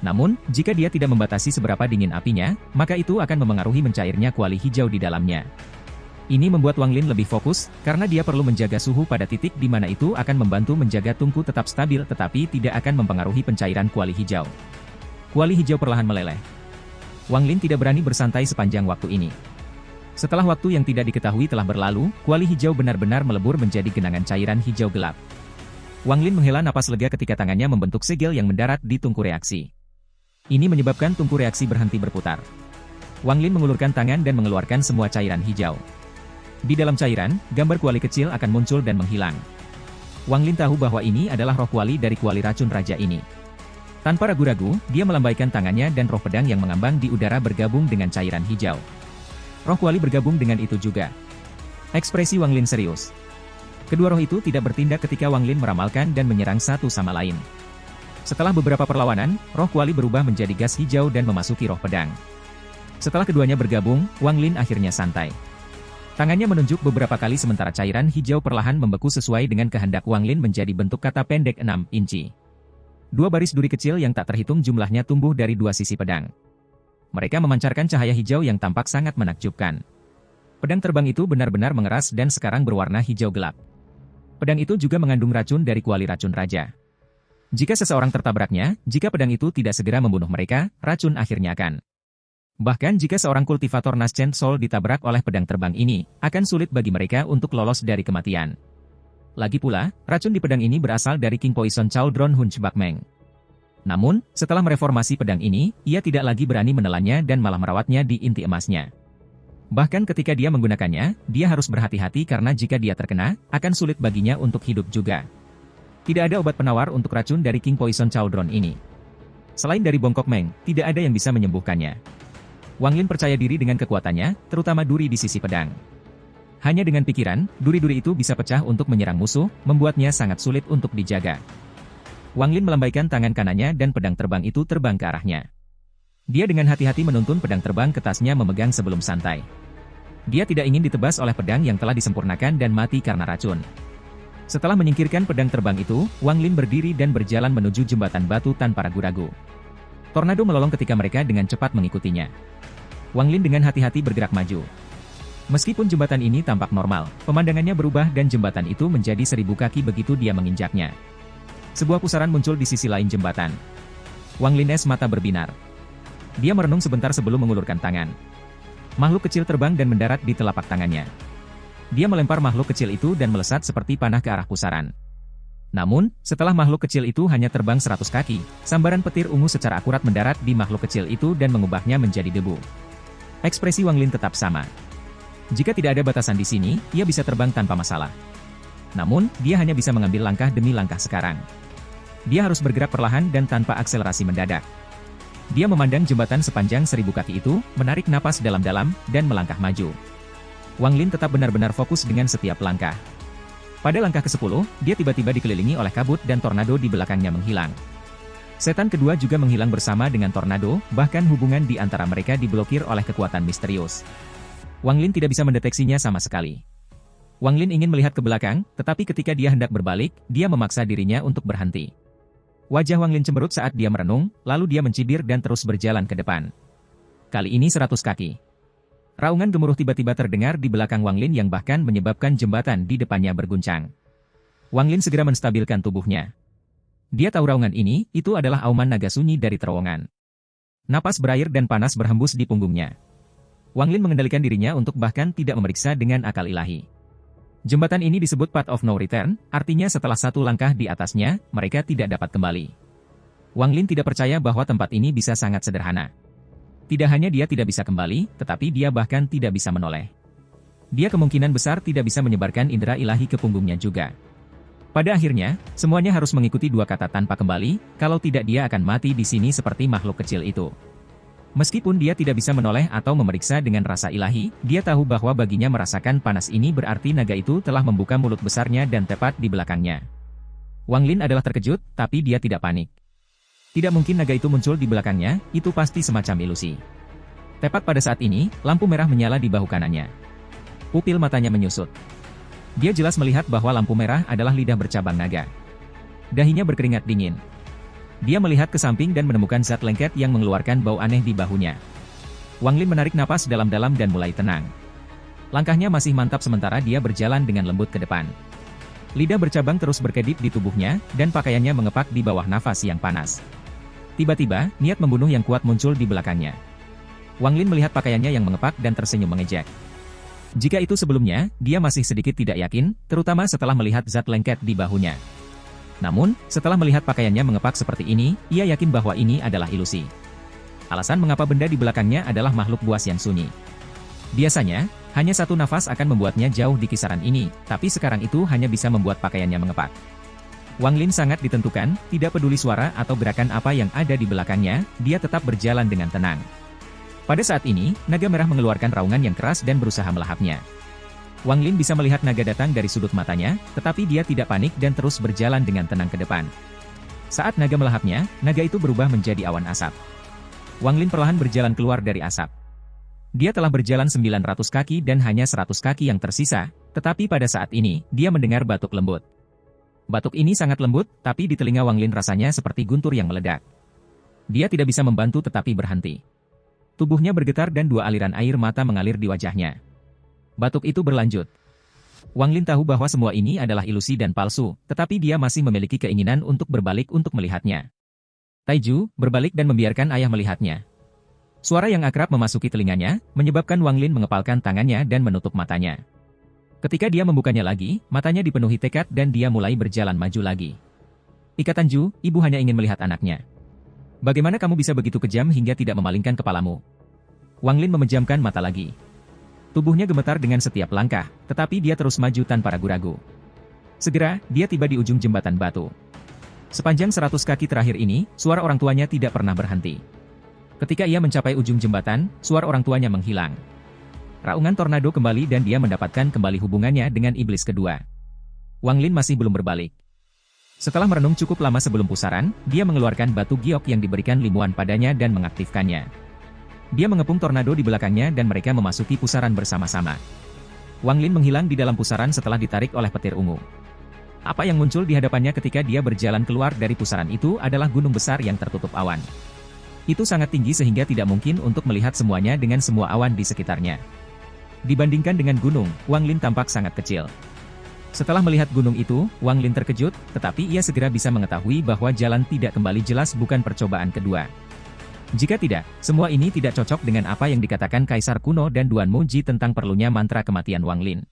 Namun, jika dia tidak membatasi seberapa dingin apinya, maka itu akan memengaruhi mencairnya kuali hijau di dalamnya. Ini membuat Wang Lin lebih fokus, karena dia perlu menjaga suhu pada titik di mana itu akan membantu menjaga tungku tetap stabil tetapi tidak akan mempengaruhi pencairan kuali hijau. Kuali hijau perlahan meleleh. Wang Lin tidak berani bersantai sepanjang waktu ini. Setelah waktu yang tidak diketahui telah berlalu, kuali hijau benar-benar melebur menjadi genangan cairan hijau gelap. Wang Lin menghela napas lega ketika tangannya membentuk segel yang mendarat di tungku reaksi. Ini menyebabkan tungku reaksi berhenti berputar. Wang Lin mengulurkan tangan dan mengeluarkan semua cairan hijau. Di dalam cairan, gambar kuali kecil akan muncul dan menghilang. Wang Lin tahu bahwa ini adalah roh kuali dari kuali racun raja ini. Tanpa ragu-ragu, dia melambaikan tangannya dan roh pedang yang mengambang di udara bergabung dengan cairan hijau. Roh kuali bergabung dengan itu juga. Ekspresi Wang Lin serius. Kedua roh itu tidak bertindak ketika Wang Lin meramalkan dan menyerang satu sama lain. Setelah beberapa perlawanan, roh kuali berubah menjadi gas hijau dan memasuki roh pedang. Setelah keduanya bergabung, Wang Lin akhirnya santai. Tangannya menunjuk beberapa kali sementara cairan hijau perlahan membeku sesuai dengan kehendak Wang Lin menjadi bentuk kata pendek 6 inci. Dua baris duri kecil yang tak terhitung jumlahnya tumbuh dari dua sisi pedang. Mereka memancarkan cahaya hijau yang tampak sangat menakjubkan. Pedang terbang itu benar-benar mengeras dan sekarang berwarna hijau gelap. Pedang itu juga mengandung racun dari kuali racun raja. Jika seseorang tertabraknya, jika pedang itu tidak segera membunuh mereka, racun akhirnya akan. Bahkan jika seorang kultivator Nascent Soul ditabrak oleh pedang terbang ini, akan sulit bagi mereka untuk lolos dari kematian. Lagi pula, racun di pedang ini berasal dari King Poison Cauldron Hunchback Meng. Namun, setelah mereformasi pedang ini, ia tidak lagi berani menelannya dan malah merawatnya di inti emasnya. Bahkan ketika dia menggunakannya, dia harus berhati-hati karena jika dia terkena, akan sulit baginya untuk hidup juga. Tidak ada obat penawar untuk racun dari King Poison Cauldron ini. Selain dari Bongkok Meng, tidak ada yang bisa menyembuhkannya. Wang Lin percaya diri dengan kekuatannya, terutama duri di sisi pedang. Hanya dengan pikiran, duri-duri itu bisa pecah untuk menyerang musuh, membuatnya sangat sulit untuk dijaga. Wang Lin melambaikan tangan kanannya dan pedang terbang itu terbang ke arahnya. Dia dengan hati-hati menuntun pedang terbang ke tasnya memegang sebelum santai. Dia tidak ingin ditebas oleh pedang yang telah disempurnakan dan mati karena racun. Setelah menyingkirkan pedang terbang itu, Wang Lin berdiri dan berjalan menuju jembatan batu tanpa ragu-ragu. Tornado melolong ketika mereka dengan cepat mengikutinya. Wang Lin dengan hati-hati bergerak maju. Meskipun jembatan ini tampak normal, pemandangannya berubah dan jembatan itu menjadi 1000 kaki begitu dia menginjaknya. Sebuah pusaran muncul di sisi lain jembatan. Wang Lin mata berbinar. Dia merenung sebentar sebelum mengulurkan tangan. Makhluk kecil terbang dan mendarat di telapak tangannya. Dia melempar makhluk kecil itu dan melesat seperti panah ke arah pusaran. Namun, setelah makhluk kecil itu hanya terbang 100 kaki, sambaran petir ungu secara akurat mendarat di makhluk kecil itu dan mengubahnya menjadi debu. Ekspresi Wang Lin tetap sama. Jika tidak ada batasan di sini, ia bisa terbang tanpa masalah. Namun, dia hanya bisa mengambil langkah demi langkah sekarang. Dia harus bergerak perlahan dan tanpa akselerasi mendadak. Dia memandang jembatan sepanjang 1000 kaki itu, menarik napas dalam-dalam, dan melangkah maju. Wang Lin tetap benar-benar fokus dengan setiap langkah. Pada langkah ke-10, dia tiba-tiba dikelilingi oleh kabut dan tornado di belakangnya menghilang. Setan kedua juga menghilang bersama dengan tornado, bahkan hubungan di antara mereka diblokir oleh kekuatan misterius. Wang Lin tidak bisa mendeteksinya sama sekali. Wang Lin ingin melihat ke belakang, tetapi ketika dia hendak berbalik, dia memaksa dirinya untuk berhenti. Wajah Wang Lin cemberut saat dia merenung, lalu dia mencibir dan terus berjalan ke depan. Kali ini 100 kaki. Raungan gemuruh tiba-tiba terdengar di belakang Wang Lin yang bahkan menyebabkan jembatan di depannya berguncang. Wang Lin segera menstabilkan tubuhnya. Dia tahu raungan ini, itu adalah auman naga sunyi dari terowongan. Napas berair dan panas berhembus di punggungnya. Wang Lin mengendalikan dirinya untuk bahkan tidak memeriksa dengan akal ilahi. Jembatan ini disebut Path of No Return, artinya setelah satu langkah di atasnya, mereka tidak dapat kembali. Wang Lin tidak percaya bahwa tempat ini bisa sangat sederhana. Tidak hanya dia tidak bisa kembali, tetapi dia bahkan tidak bisa menoleh. Dia kemungkinan besar tidak bisa menyebarkan indera ilahi ke punggungnya juga. Pada akhirnya, semuanya harus mengikuti dua kata tanpa kembali, kalau tidak dia akan mati di sini seperti makhluk kecil itu. Meskipun dia tidak bisa menoleh atau memeriksa dengan rasa ilahi, dia tahu bahwa baginya merasakan panas ini berarti naga itu telah membuka mulut besarnya dan tepat di belakangnya. Wang Lin adalah terkejut, tapi dia tidak panik. Tidak mungkin naga itu muncul di belakangnya, itu pasti semacam ilusi. Tepat pada saat ini, lampu merah menyala di bahu kanannya. Pupil matanya menyusut. Dia jelas melihat bahwa lampu merah adalah lidah bercabang naga. Dahinya berkeringat dingin. Dia melihat ke samping dan menemukan zat lengket yang mengeluarkan bau aneh di bahunya. Wang Lin menarik napas dalam-dalam dan mulai tenang. Langkahnya masih mantap sementara dia berjalan dengan lembut ke depan. Lidah bercabang terus berkedip di tubuhnya, dan pakaiannya mengepak di bawah nafas yang panas. Tiba-tiba, niat membunuh yang kuat muncul di belakangnya. Wang Lin melihat pakaiannya yang mengepak dan tersenyum mengejek. Jika itu sebelumnya, dia masih sedikit tidak yakin, terutama setelah melihat zat lengket di bahunya. Namun, setelah melihat pakaiannya mengepak seperti ini, ia yakin bahwa ini adalah ilusi. Alasan mengapa benda di belakangnya adalah makhluk buas yang sunyi. Biasanya, hanya satu nafas akan membuatnya jauh di kisaran ini, tapi sekarang itu hanya bisa membuat pakaiannya mengepak. Wang Lin sangat ditentukan, tidak peduli suara atau gerakan apa yang ada di belakangnya, dia tetap berjalan dengan tenang. Pada saat ini, naga merah mengeluarkan raungan yang keras dan berusaha melahapnya. Wang Lin bisa melihat naga datang dari sudut matanya, tetapi dia tidak panik dan terus berjalan dengan tenang ke depan. Saat naga melahapnya, naga itu berubah menjadi awan asap. Wang Lin perlahan berjalan keluar dari asap. Dia telah berjalan 900 kaki dan hanya 100 kaki yang tersisa, tetapi pada saat ini, dia mendengar batuk lembut. Batuk ini sangat lembut, tapi di telinga Wang Lin rasanya seperti guntur yang meledak. Dia tidak bisa membantu tetapi berhenti. Tubuhnya bergetar dan dua aliran air mata mengalir di wajahnya. Batuk itu berlanjut. Wang Lin tahu bahwa semua ini adalah ilusi dan palsu, tetapi dia masih memiliki keinginan untuk berbalik untuk melihatnya. Taiju berbalik dan membiarkan ayah melihatnya. Suara yang akrab memasuki telinganya, menyebabkan Wang Lin mengepalkan tangannya dan menutup matanya. Ketika dia membukanya lagi, matanya dipenuhi tekad dan dia mulai berjalan maju lagi. Ikatan Ju, ibu hanya ingin melihat anaknya. Bagaimana kamu bisa begitu kejam hingga tidak memalingkan kepalamu? Wang Lin memejamkan mata lagi. Tubuhnya gemetar dengan setiap langkah, tetapi dia terus maju tanpa ragu-ragu. Segera, dia tiba di ujung jembatan batu. Sepanjang 100 kaki terakhir ini, suara orang tuanya tidak pernah berhenti. Ketika ia mencapai ujung jembatan, suara orang tuanya menghilang. Raungan tornado kembali dan dia mendapatkan kembali hubungannya dengan iblis kedua. Wang Lin masih belum berbalik. Setelah merenung cukup lama sebelum pusaran, dia mengeluarkan batu giok yang diberikan Limuan padanya dan mengaktifkannya. Dia mengepung tornado di belakangnya dan mereka memasuki pusaran bersama-sama. Wang Lin menghilang di dalam pusaran setelah ditarik oleh petir ungu. Apa yang muncul di hadapannya ketika dia berjalan keluar dari pusaran itu adalah gunung besar yang tertutup awan. Itu sangat tinggi sehingga tidak mungkin untuk melihat semuanya dengan semua awan di sekitarnya. Dibandingkan dengan gunung, Wang Lin tampak sangat kecil. Setelah melihat gunung itu, Wang Lin terkejut, tetapi ia segera bisa mengetahui bahwa jalan tidak kembali jelas bukan percobaan kedua. Jika tidak, semua ini tidak cocok dengan apa yang dikatakan Kaisar kuno dan Duan Muji tentang perlunya mantra kematian Wang Lin.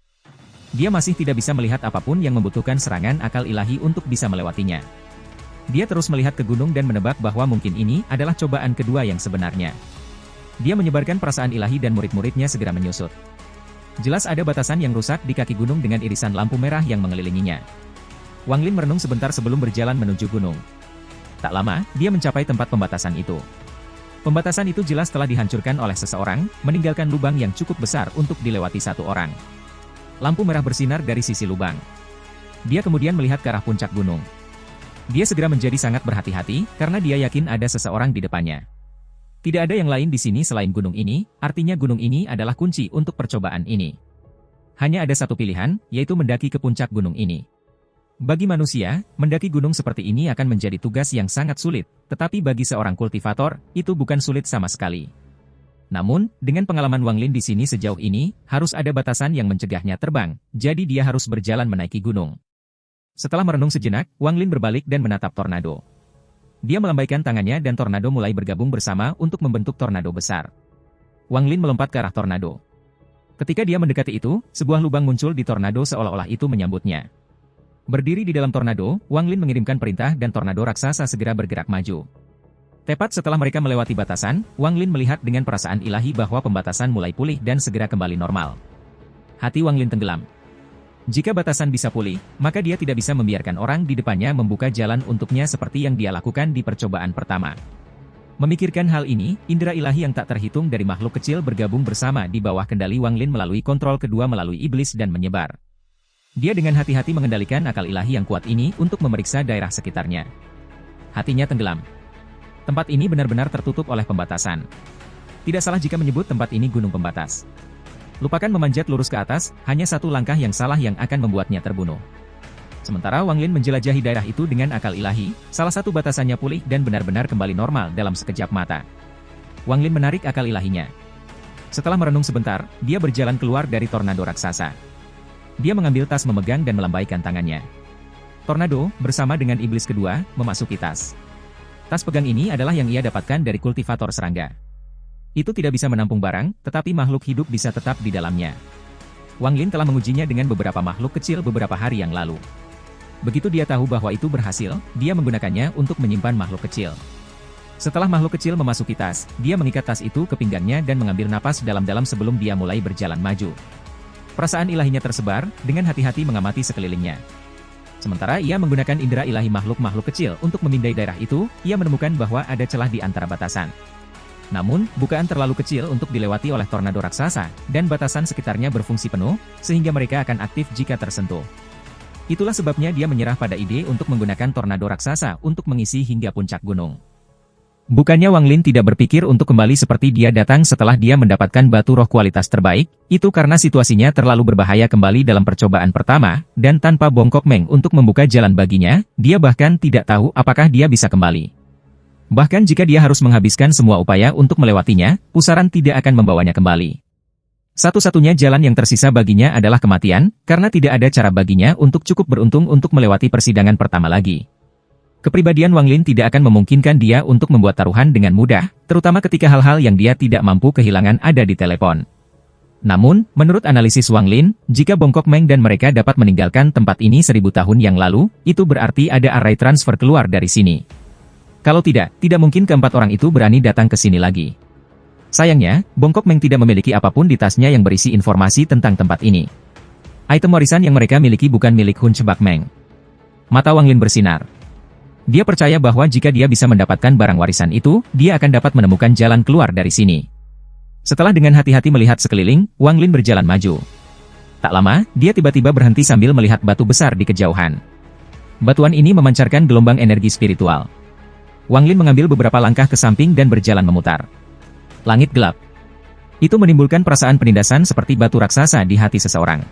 Dia masih tidak bisa melihat apapun yang membutuhkan serangan akal ilahi untuk bisa melewatinya. Dia terus melihat ke gunung dan menebak bahwa mungkin ini adalah cobaan kedua yang sebenarnya. Dia menyebarkan perasaan ilahi dan murid-muridnya segera menyusut. Jelas ada batasan yang rusak di kaki gunung dengan irisan lampu merah yang mengelilinginya. Wang Lin merenung sebentar sebelum berjalan menuju gunung. Tak lama, dia mencapai tempat pembatasan itu. Pembatasan itu jelas telah dihancurkan oleh seseorang, meninggalkan lubang yang cukup besar untuk dilewati satu orang. Lampu merah bersinar dari sisi lubang. Dia kemudian melihat ke arah puncak gunung. Dia segera menjadi sangat berhati-hati, karena dia yakin ada seseorang di depannya. Tidak ada yang lain di sini selain gunung ini, artinya gunung ini adalah kunci untuk percobaan ini. Hanya ada satu pilihan, yaitu mendaki ke puncak gunung ini. Bagi manusia, mendaki gunung seperti ini akan menjadi tugas yang sangat sulit, tetapi bagi seorang kultivator, itu bukan sulit sama sekali. Namun, dengan pengalaman Wang Lin di sini sejauh ini, harus ada batasan yang mencegahnya terbang, jadi dia harus berjalan menaiki gunung. Setelah merenung sejenak, Wang Lin berbalik dan menatap tornado. Dia melambaikan tangannya dan tornado mulai bergabung bersama untuk membentuk tornado besar. Wang Lin melompat ke arah tornado. Ketika dia mendekati itu, sebuah lubang muncul di tornado seolah-olah itu menyambutnya. Berdiri di dalam tornado, Wang Lin mengirimkan perintah dan tornado raksasa segera bergerak maju. Tepat setelah mereka melewati batasan, Wang Lin melihat dengan perasaan ilahi bahwa pembatasan mulai pulih dan segera kembali normal. Hati Wang Lin tenggelam. Jika batasan bisa pulih, maka dia tidak bisa membiarkan orang di depannya membuka jalan untuknya seperti yang dia lakukan di percobaan pertama. Memikirkan hal ini, indera ilahi yang tak terhitung dari makhluk kecil bergabung bersama di bawah kendali Wang Lin melalui kontrol kedua melalui iblis dan menyebar. Dia dengan hati-hati mengendalikan akal ilahi yang kuat ini untuk memeriksa daerah sekitarnya. Hatinya tenggelam. Tempat ini benar-benar tertutup oleh pembatasan. Tidak salah jika menyebut tempat ini gunung pembatas. Lupakan memanjat lurus ke atas, hanya satu langkah yang salah yang akan membuatnya terbunuh. Sementara Wang Lin menjelajahi daerah itu dengan akal ilahi, salah satu batasannya pulih dan benar-benar kembali normal dalam sekejap mata. Wang Lin menarik akal ilahinya. Setelah merenung sebentar, dia berjalan keluar dari tornado raksasa. Dia mengambil tas memegang dan melambaikan tangannya. Tornado, bersama dengan iblis kedua, memasuki tas. Tas pegang ini adalah yang ia dapatkan dari kultivator serangga. Itu tidak bisa menampung barang, tetapi makhluk hidup bisa tetap di dalamnya. Wang Lin telah mengujinya dengan beberapa makhluk kecil beberapa hari yang lalu. Begitu dia tahu bahwa itu berhasil, dia menggunakannya untuk menyimpan makhluk kecil. Setelah makhluk kecil memasuki tas, dia mengikat tas itu ke pinggangnya dan mengambil napas dalam-dalam sebelum dia mulai berjalan maju. Perasaan ilahinya tersebar, dengan hati-hati mengamati sekelilingnya. Sementara ia menggunakan indera ilahi makhluk-makhluk kecil untuk memindai daerah itu, ia menemukan bahwa ada celah di antara batasan. Namun, bukaan terlalu kecil untuk dilewati oleh tornado raksasa, dan batasan sekitarnya berfungsi penuh, sehingga mereka akan aktif jika tersentuh. Itulah sebabnya dia menyerah pada ide untuk menggunakan tornado raksasa untuk mengisi hingga puncak gunung. Bukannya Wang Lin tidak berpikir untuk kembali seperti dia datang setelah dia mendapatkan batu roh kualitas terbaik, itu karena situasinya terlalu berbahaya kembali dalam percobaan pertama, dan tanpa Bongkok Meng untuk membuka jalan baginya, dia bahkan tidak tahu apakah dia bisa kembali. Bahkan jika dia harus menghabiskan semua upaya untuk melewatinya, pusaran tidak akan membawanya kembali. Satu-satunya jalan yang tersisa baginya adalah kematian, karena tidak ada cara baginya untuk cukup beruntung untuk melewati persidangan pertama lagi. Kepribadian Wang Lin tidak akan memungkinkan dia untuk membuat taruhan dengan mudah, terutama ketika hal-hal yang dia tidak mampu kehilangan ada di telepon. Namun, menurut analisis Wang Lin, jika Bongkok Meng dan mereka dapat meninggalkan tempat ini 1000 tahun yang lalu, itu berarti ada array transfer keluar dari sini. Kalau tidak mungkin keempat orang itu berani datang ke sini lagi. Sayangnya, Bongkok Meng tidak memiliki apapun di tasnya yang berisi informasi tentang tempat ini. Item warisan yang mereka miliki bukan milik Hun Chebak Meng. Mata Wang Lin bersinar. Dia percaya bahwa jika dia bisa mendapatkan barang warisan itu, dia akan dapat menemukan jalan keluar dari sini. Setelah dengan hati-hati melihat sekeliling, Wang Lin berjalan maju. Tak lama, dia tiba-tiba berhenti sambil melihat batu besar di kejauhan. Batuan ini memancarkan gelombang energi spiritual. Wang Lin mengambil beberapa langkah ke samping dan berjalan memutar. Langit gelap. Itu menimbulkan perasaan penindasan seperti batu raksasa di hati seseorang.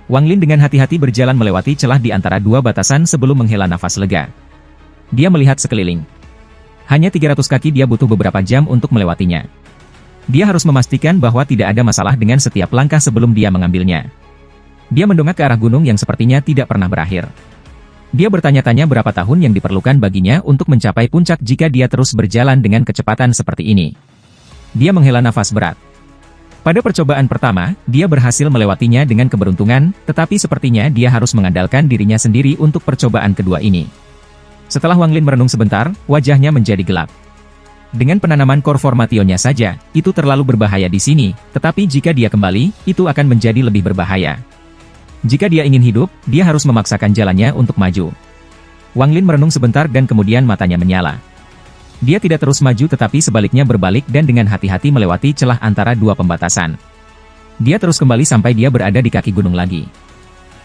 Wang Lin dengan hati-hati berjalan melewati celah di antara dua batasan sebelum menghela nafas lega. Dia melihat sekeliling. Hanya 300 kaki dia butuh beberapa jam untuk melewatinya. Dia harus memastikan bahwa tidak ada masalah dengan setiap langkah sebelum dia mengambilnya. Dia mendongak ke arah gunung yang sepertinya tidak pernah berakhir. Dia bertanya-tanya berapa tahun yang diperlukan baginya untuk mencapai puncak jika dia terus berjalan dengan kecepatan seperti ini. Dia menghela nafas berat. Pada percobaan pertama, dia berhasil melewatinya dengan keberuntungan, tetapi sepertinya dia harus mengandalkan dirinya sendiri untuk percobaan kedua ini. Setelah Wang Lin merenung sebentar, wajahnya menjadi gelap. Dengan penanaman core formationnya saja, itu terlalu berbahaya di sini, tetapi jika dia kembali, itu akan menjadi lebih berbahaya. Jika dia ingin hidup, dia harus memaksakan jalannya untuk maju. Wang Lin merenung sebentar dan kemudian matanya menyala. Dia tidak terus maju tetapi sebaliknya berbalik dan dengan hati-hati melewati celah antara dua pembatasan. Dia terus kembali sampai dia berada di kaki gunung lagi.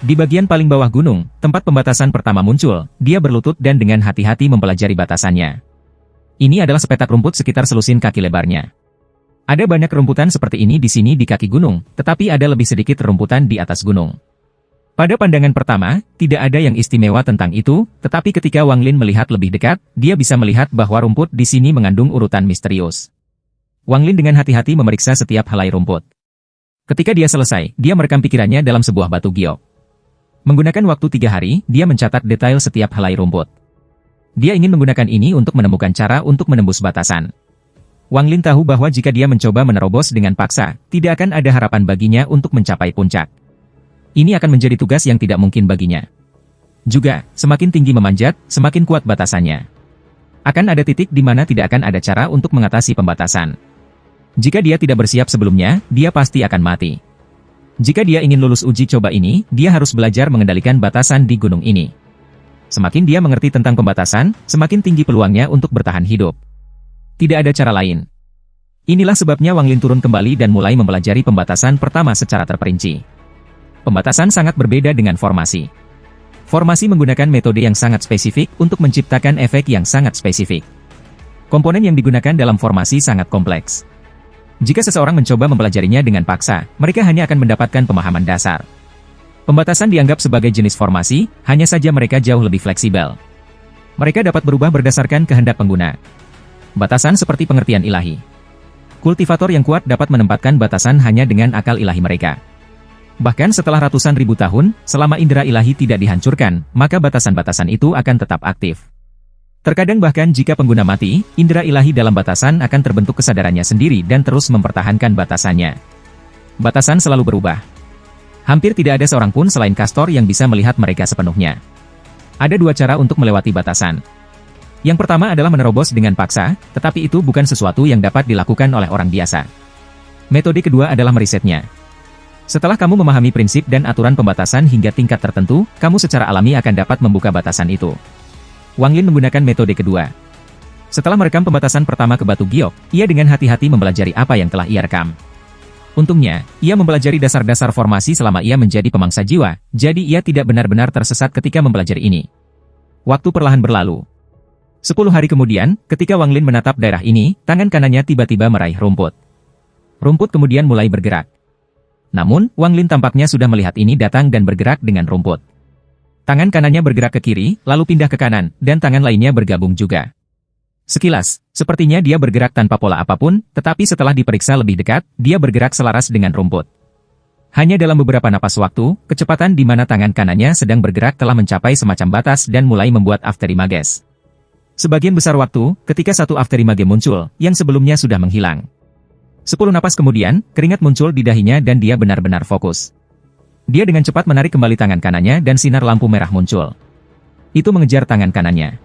Di bagian paling bawah gunung, tempat pembatasan pertama muncul, dia berlutut dan dengan hati-hati mempelajari batasannya. Ini adalah sepetak rumput sekitar selusin kaki lebarnya. Ada banyak rumputan seperti ini di sini di kaki gunung, tetapi ada lebih sedikit rumputan di atas gunung. Pada pandangan pertama, tidak ada yang istimewa tentang itu, tetapi ketika Wang Lin melihat lebih dekat, dia bisa melihat bahwa rumput di sini mengandung urutan misterius. Wang Lin dengan hati-hati memeriksa setiap helai rumput. Ketika dia selesai, dia merekam pikirannya dalam sebuah batu giok. Menggunakan waktu 3 hari, dia mencatat detail setiap helai rumput. Dia ingin menggunakan ini untuk menemukan cara untuk menembus batasan. Wang Lin tahu bahwa jika dia mencoba menerobos dengan paksa, tidak akan ada harapan baginya untuk mencapai puncak. Ini akan menjadi tugas yang tidak mungkin baginya. Juga, semakin tinggi memanjat, semakin kuat batasannya. Akan ada titik di mana tidak akan ada cara untuk mengatasi pembatasan. Jika dia tidak bersiap sebelumnya, dia pasti akan mati. Jika dia ingin lulus uji coba ini, dia harus belajar mengendalikan batasan di gunung ini. Semakin dia mengerti tentang pembatasan, semakin tinggi peluangnya untuk bertahan hidup. Tidak ada cara lain. Inilah sebabnya Wang Lin turun kembali dan mulai mempelajari pembatasan pertama secara terperinci. Pembatasan sangat berbeda dengan formasi. Formasi menggunakan metode yang sangat spesifik untuk menciptakan efek yang sangat spesifik. Komponen yang digunakan dalam formasi sangat kompleks. Jika seseorang mencoba mempelajarinya dengan paksa, mereka hanya akan mendapatkan pemahaman dasar. Pembatasan dianggap sebagai jenis formasi, hanya saja mereka jauh lebih fleksibel. Mereka dapat berubah berdasarkan kehendak pengguna. Batasan seperti pengertian ilahi. Kultivator yang kuat dapat menempatkan batasan hanya dengan akal ilahi mereka. Bahkan setelah ratusan ribu tahun, selama indera ilahi tidak dihancurkan, maka batasan-batasan itu akan tetap aktif. Terkadang bahkan jika pengguna mati, indera ilahi dalam batasan akan terbentuk kesadarannya sendiri dan terus mempertahankan batasannya. Batasan selalu berubah. Hampir tidak ada seorang pun selain Castor yang bisa melihat mereka sepenuhnya. Ada dua cara untuk melewati batasan. Yang pertama adalah menerobos dengan paksa, tetapi itu bukan sesuatu yang dapat dilakukan oleh orang biasa. Metode kedua adalah merisetnya. Setelah kamu memahami prinsip dan aturan pembatasan hingga tingkat tertentu, kamu secara alami akan dapat membuka batasan itu. Wang Lin menggunakan metode kedua. Setelah merekam pembatasan pertama ke batu giok, ia dengan hati-hati mempelajari apa yang telah ia rekam. Untungnya, ia mempelajari dasar-dasar formasi selama ia menjadi pemangsa jiwa, jadi ia tidak benar-benar tersesat ketika mempelajari ini. Waktu perlahan berlalu. 10 hari kemudian, ketika Wang Lin menatap daerah ini, tangan kanannya tiba-tiba meraih rumput. Rumput kemudian mulai bergerak. Namun, Wang Lin tampaknya sudah melihat ini datang dan bergerak dengan rumput. Tangan kanannya bergerak ke kiri, lalu pindah ke kanan, dan tangan lainnya bergabung juga. Sekilas, sepertinya dia bergerak tanpa pola apapun, tetapi setelah diperiksa lebih dekat, dia bergerak selaras dengan rumput. Hanya dalam beberapa napas waktu, kecepatan di mana tangan kanannya sedang bergerak telah mencapai semacam batas dan mulai membuat afterimage. Sebagian besar waktu, ketika satu afterimage muncul, yang sebelumnya sudah menghilang. 10 napas kemudian, keringat muncul di dahinya dan dia benar-benar fokus. Dia dengan cepat menarik kembali tangan kanannya dan sinar lampu merah muncul. Itu mengejar tangan kanannya.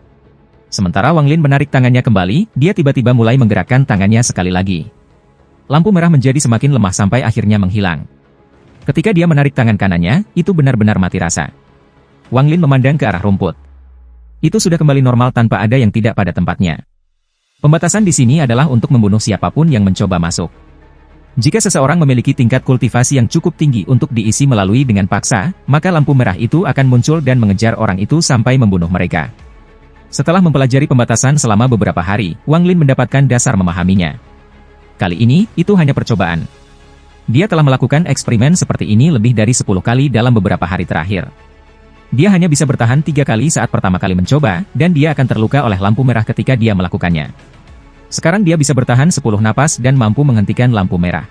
Sementara Wang Lin menarik tangannya kembali, dia tiba-tiba mulai menggerakkan tangannya sekali lagi. Lampu merah menjadi semakin lemah sampai akhirnya menghilang. Ketika dia menarik tangan kanannya, itu benar-benar mati rasa. Wang Lin memandang ke arah rumput. Itu sudah kembali normal tanpa ada yang tidak pada tempatnya. Pembatasan di sini adalah untuk membunuh siapapun yang mencoba masuk. Jika seseorang memiliki tingkat kultivasi yang cukup tinggi untuk diisi melalui dengan paksa, maka lampu merah itu akan muncul dan mengejar orang itu sampai membunuh mereka. Setelah mempelajari pembatasan selama beberapa hari, Wang Lin mendapatkan dasar memahaminya. Kali ini, itu hanya percobaan. Dia telah melakukan eksperimen seperti ini lebih dari 10 kali dalam beberapa hari terakhir. Dia hanya bisa bertahan 3 kali saat pertama kali mencoba, dan dia akan terluka oleh lampu merah ketika dia melakukannya. Sekarang dia bisa bertahan 10 napas dan mampu menghentikan lampu merah.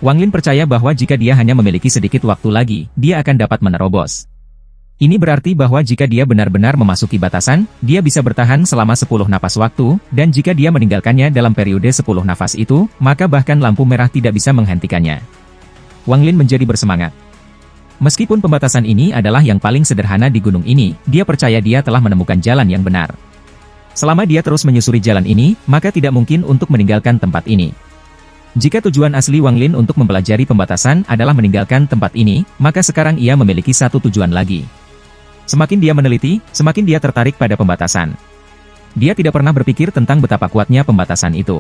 Wang Lin percaya bahwa jika dia hanya memiliki sedikit waktu lagi, dia akan dapat menerobos. Ini berarti bahwa jika dia benar-benar memasuki batasan, dia bisa bertahan selama 10 napas waktu, dan jika dia meninggalkannya dalam periode 10 napas itu, maka bahkan lampu merah tidak bisa menghentikannya. Wang Lin menjadi bersemangat. Meskipun pembatasan ini adalah yang paling sederhana di gunung ini, dia percaya dia telah menemukan jalan yang benar. Selama dia terus menyusuri jalan ini, maka tidak mungkin untuk meninggalkan tempat ini. Jika tujuan asli Wang Lin untuk mempelajari pembatasan adalah meninggalkan tempat ini, maka sekarang ia memiliki satu tujuan lagi. Semakin dia meneliti, semakin dia tertarik pada pembatasan. Dia tidak pernah berpikir tentang betapa kuatnya pembatasan itu.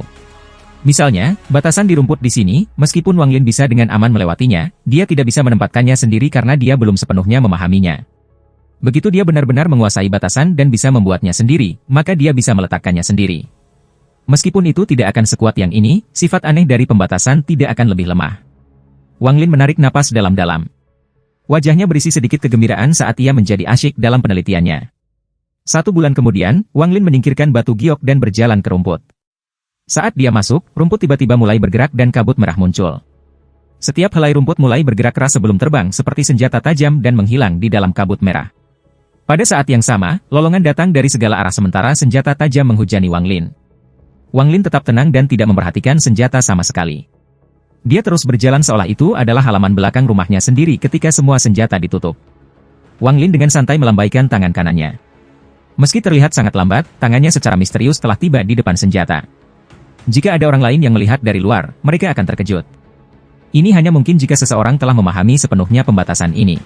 Misalnya, batasan di rumput di sini, meskipun Wang Lin bisa dengan aman melewatinya, dia tidak bisa menempatkannya sendiri karena dia belum sepenuhnya memahaminya. Begitu dia benar-benar menguasai batasan dan bisa membuatnya sendiri, maka dia bisa meletakkannya sendiri. Meskipun itu tidak akan sekuat yang ini, sifat aneh dari pembatasan tidak akan lebih lemah. Wang Lin menarik napas dalam-dalam. Wajahnya berisi sedikit kegembiraan saat ia menjadi asyik dalam penelitiannya. 1 bulan kemudian, Wang Lin menyingkirkan batu giok dan berjalan ke rumput. Saat dia masuk, rumput tiba-tiba mulai bergerak dan kabut merah muncul. Setiap helai rumput mulai bergerak keras sebelum terbang seperti senjata tajam dan menghilang di dalam kabut merah. Pada saat yang sama, lolongan datang dari segala arah sementara senjata tajam menghujani Wang Lin. Wang Lin tetap tenang dan tidak memperhatikan senjata sama sekali. Dia terus berjalan seolah itu adalah halaman belakang rumahnya sendiri ketika semua senjata ditutup. Wang Lin dengan santai melambaikan tangan kanannya. Meski terlihat sangat lambat, tangannya secara misterius telah tiba di depan senjata. Jika ada orang lain yang melihat dari luar, mereka akan terkejut. Ini hanya mungkin jika seseorang telah memahami sepenuhnya pembatasan ini.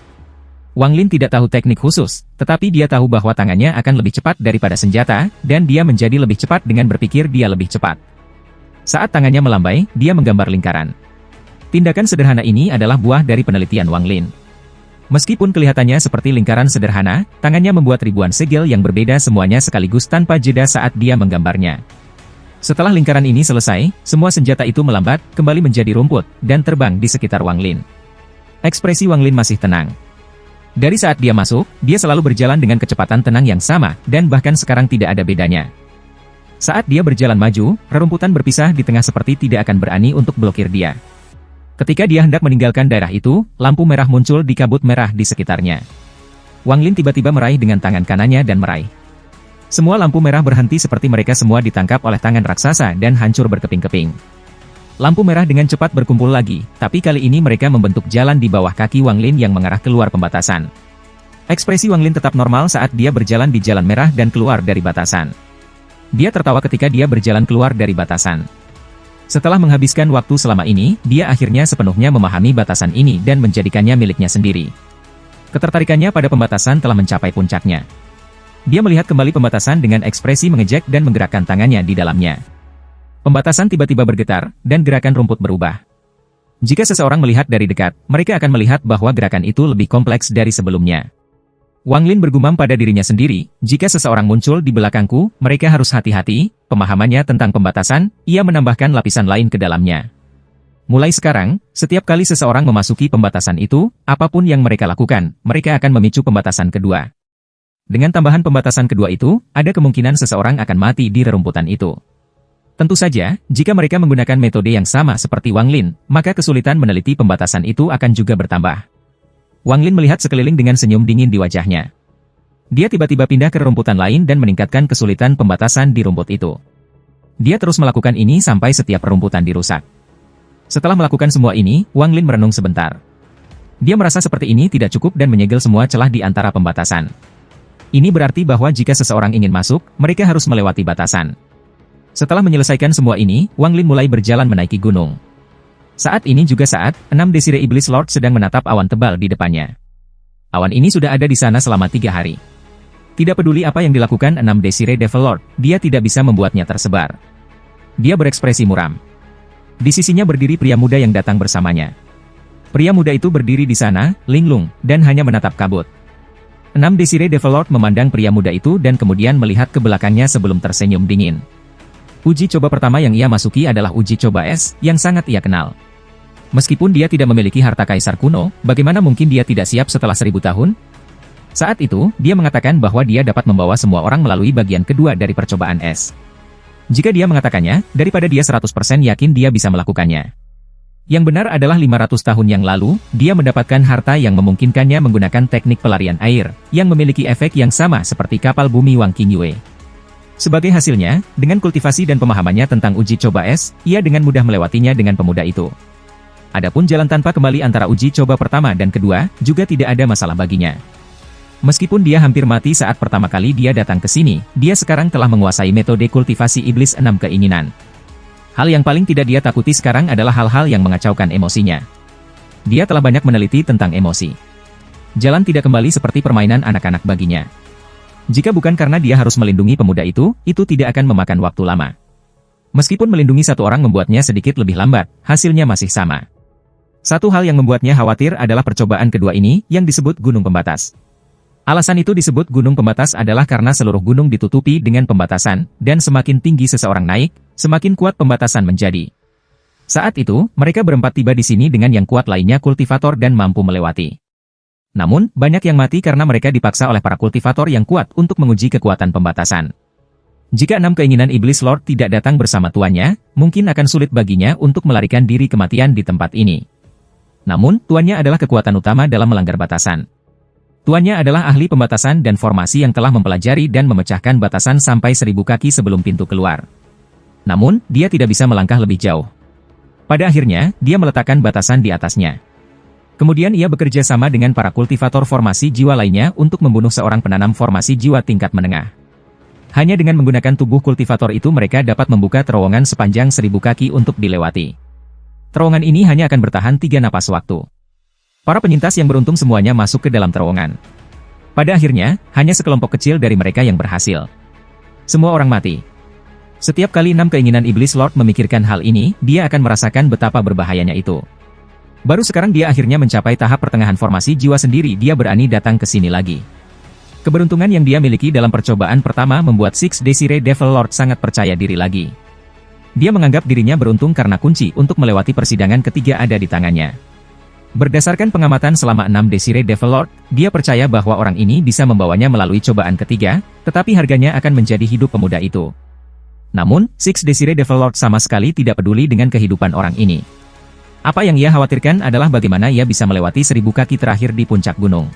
Wang Lin tidak tahu teknik khusus, tetapi dia tahu bahwa tangannya akan lebih cepat daripada senjata, dan dia menjadi lebih cepat dengan berpikir dia lebih cepat. Saat tangannya melambai, dia menggambar lingkaran. Tindakan sederhana ini adalah buah dari penelitian Wang Lin. Meskipun kelihatannya seperti lingkaran sederhana, tangannya membuat ribuan segel yang berbeda semuanya sekaligus tanpa jeda saat dia menggambarnya. Setelah lingkaran ini selesai, semua senjata itu melambat, kembali menjadi rumput, dan terbang di sekitar Wang Lin. Ekspresi Wang Lin masih tenang. Dari saat dia masuk, dia selalu berjalan dengan kecepatan tenang yang sama, dan bahkan sekarang tidak ada bedanya. Saat dia berjalan maju, rerumputan berpisah di tengah seperti tidak akan berani untuk blokir dia. Ketika dia hendak meninggalkan daerah itu, lampu merah muncul di kabut merah di sekitarnya. Wang Lin tiba-tiba meraih dengan tangan kanannya dan meraih. Semua lampu merah berhenti seperti mereka semua ditangkap oleh tangan raksasa dan hancur berkeping-keping. Lampu merah dengan cepat berkumpul lagi, tapi kali ini mereka membentuk jalan di bawah kaki Wang Lin yang mengarah keluar pembatasan. Ekspresi Wang Lin tetap normal saat dia berjalan di jalan merah dan keluar dari batasan. Dia tertawa ketika dia berjalan keluar dari batasan. Setelah menghabiskan waktu selama ini, dia akhirnya sepenuhnya memahami batasan ini dan menjadikannya miliknya sendiri. Ketertarikannya pada pembatasan telah mencapai puncaknya. Dia melihat kembali pembatasan dengan ekspresi mengejek dan menggerakkan tangannya di dalamnya. Pembatasan tiba-tiba bergetar, dan gerakan rumput berubah. Jika seseorang melihat dari dekat, mereka akan melihat bahwa gerakan itu lebih kompleks dari sebelumnya. Wang Lin bergumam pada dirinya sendiri, jika seseorang muncul di belakangku, mereka harus hati-hati. Pemahamannya tentang pembatasan, ia menambahkan lapisan lain ke dalamnya. Mulai sekarang, setiap kali seseorang memasuki pembatasan itu, apapun yang mereka lakukan, mereka akan memicu pembatasan kedua. Dengan tambahan pembatasan kedua itu, ada kemungkinan seseorang akan mati di rerumputan itu. Tentu saja, jika mereka menggunakan metode yang sama seperti Wang Lin, maka kesulitan meneliti pembatasan itu akan juga bertambah. Wang Lin melihat sekeliling dengan senyum dingin di wajahnya. Dia tiba-tiba pindah ke rerumputan lain dan meningkatkan kesulitan pembatasan di rumput itu. Dia terus melakukan ini sampai setiap rerumputan dirusak. Setelah melakukan semua ini, Wang Lin merenung sebentar. Dia merasa seperti ini tidak cukup dan menyegel semua celah di antara pembatasan. Ini berarti bahwa jika seseorang ingin masuk, mereka harus melewati batasan. Setelah menyelesaikan semua ini, Wang Lin mulai berjalan menaiki gunung. Saat ini juga saat 6 Desire Iblis Lord sedang menatap awan tebal di depannya. Awan ini sudah ada di sana selama 3 hari. Tidak peduli apa yang dilakukan 6 Desire Devil Lord, dia tidak bisa membuatnya tersebar. Dia berekspresi muram. Di sisinya berdiri pria muda yang datang bersamanya. Pria muda itu berdiri di sana, linglung, dan hanya menatap kabut. 6 Desire Devil Lord memandang pria muda itu dan kemudian melihat ke belakangnya sebelum tersenyum dingin. Uji coba pertama yang ia masuki adalah uji coba es, yang sangat ia kenal. Meskipun dia tidak memiliki harta kaisar kuno, bagaimana mungkin dia tidak siap setelah 1000 tahun? Saat itu, dia mengatakan bahwa dia dapat membawa semua orang melalui bagian kedua dari percobaan es. Jika dia mengatakannya, daripada dia 100% yakin dia bisa melakukannya. Yang benar adalah 500 tahun yang lalu, dia mendapatkan harta yang memungkinkannya menggunakan teknik pelarian air, yang memiliki efek yang sama seperti kapal bumi Wang Qingyue. Sebagai hasilnya, dengan kultivasi dan pemahamannya tentang uji coba es, ia dengan mudah melewatinya dengan pemuda itu. Adapun jalan tanpa kembali antara uji coba pertama dan kedua, juga tidak ada masalah baginya. Meskipun dia hampir mati saat pertama kali dia datang ke sini, dia sekarang telah menguasai metode kultivasi iblis 6 keinginan. Hal yang paling tidak dia takuti sekarang adalah hal-hal yang mengacaukan emosinya. Dia telah banyak meneliti tentang emosi. Jalan tidak kembali seperti permainan anak-anak baginya. Jika bukan karena dia harus melindungi pemuda itu tidak akan memakan waktu lama. Meskipun melindungi satu orang membuatnya sedikit lebih lambat, hasilnya masih sama. Satu hal yang membuatnya khawatir adalah percobaan kedua ini, yang disebut gunung pembatas. Alasan itu disebut gunung pembatas adalah karena seluruh gunung ditutupi dengan pembatasan, dan semakin tinggi seseorang naik, semakin kuat pembatasan menjadi. Saat itu, mereka berempat tiba di sini dengan yang kuat lainnya kultivator dan mampu melewati. Namun, banyak yang mati karena mereka dipaksa oleh para kultivator yang kuat untuk menguji kekuatan pembatasan. Jika 6 keinginan Iblis Lord tidak datang bersama tuannya, mungkin akan sulit baginya untuk melarikan diri kematian di tempat ini. Namun, tuannya adalah kekuatan utama dalam melanggar batasan. Tuannya adalah ahli pembatasan dan formasi yang telah mempelajari dan memecahkan batasan sampai 1000 kaki sebelum pintu keluar. Namun, dia tidak bisa melangkah lebih jauh. Pada akhirnya, dia meletakkan batasan di atasnya. Kemudian ia bekerja sama dengan para kultivator formasi jiwa lainnya untuk membunuh seorang penanam formasi jiwa tingkat menengah. Hanya dengan menggunakan tubuh kultivator itu mereka dapat membuka terowongan sepanjang 1000 kaki untuk dilewati. Terowongan ini hanya akan bertahan 3 napas waktu. Para penyintas yang beruntung semuanya masuk ke dalam terowongan. Pada akhirnya, hanya sekelompok kecil dari mereka yang berhasil. Semua orang mati. Setiap kali 6 keinginan iblis Lord memikirkan hal ini, dia akan merasakan betapa berbahayanya itu. Baru sekarang dia akhirnya mencapai tahap pertengahan formasi jiwa sendiri, dia berani datang ke sini lagi. Keberuntungan yang dia miliki dalam percobaan pertama membuat Six Desire Devil Lord sangat percaya diri lagi. Dia menganggap dirinya beruntung karena kunci untuk melewati persidangan ketiga ada di tangannya. Berdasarkan pengamatan selama 6 Desire Devil Lord, dia percaya bahwa orang ini bisa membawanya melalui cobaan ketiga, tetapi harganya akan menjadi hidup pemuda itu. Namun, Six Desire Devil Lord sama sekali tidak peduli dengan kehidupan orang ini. Apa yang ia khawatirkan adalah bagaimana ia bisa melewati 1000 kaki terakhir di puncak gunung.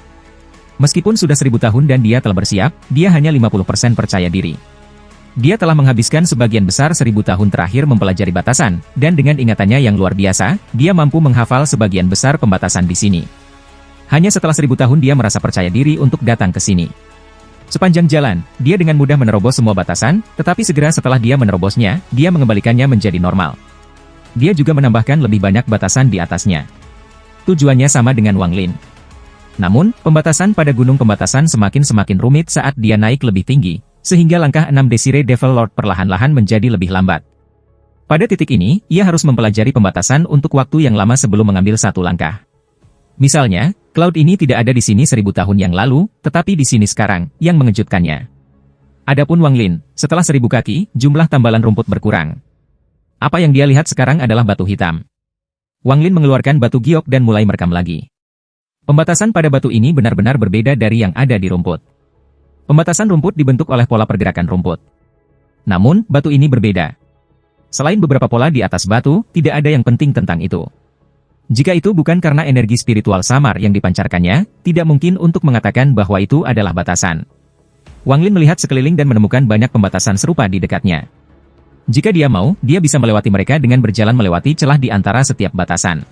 Meskipun sudah 1000 tahun dan dia telah bersiap, dia hanya 50% percaya diri. Dia telah menghabiskan sebagian besar 1000 tahun terakhir mempelajari batasan, dan dengan ingatannya yang luar biasa, dia mampu menghafal sebagian besar pembatasan di sini. Hanya setelah 1000 tahun dia merasa percaya diri untuk datang ke sini. Sepanjang jalan, dia dengan mudah menerobos semua batasan, tetapi segera setelah dia menerobosnya, dia mengembalikannya menjadi normal. Dia juga menambahkan lebih banyak batasan di atasnya. Tujuannya sama dengan Wang Lin. Namun, pembatasan pada gunung pembatasan semakin rumit saat dia naik lebih tinggi, sehingga langkah 6 Desire Devil Lord perlahan-lahan menjadi lebih lambat. Pada titik ini, ia harus mempelajari pembatasan untuk waktu yang lama sebelum mengambil satu langkah. Misalnya, Cloud ini tidak ada di sini 1000 tahun yang lalu, tetapi di sini sekarang, yang mengejutkannya. Adapun Wang Lin, setelah 1000 kaki, jumlah tambalan rumput berkurang. Apa yang dia lihat sekarang adalah batu hitam. Wang Lin mengeluarkan batu giok dan mulai merekam lagi. Pembatasan pada batu ini benar-benar berbeda dari yang ada di rumput. Pembatasan rumput dibentuk oleh pola pergerakan rumput. Namun, batu ini berbeda. Selain beberapa pola di atas batu, tidak ada yang penting tentang itu. Jika itu bukan karena energi spiritual samar yang dipancarkannya, tidak mungkin untuk mengatakan bahwa itu adalah batasan. Wang Lin melihat sekeliling dan menemukan banyak pembatasan serupa di dekatnya. Jika dia mau, dia bisa melewati mereka dengan berjalan melewati celah di antara setiap batasan.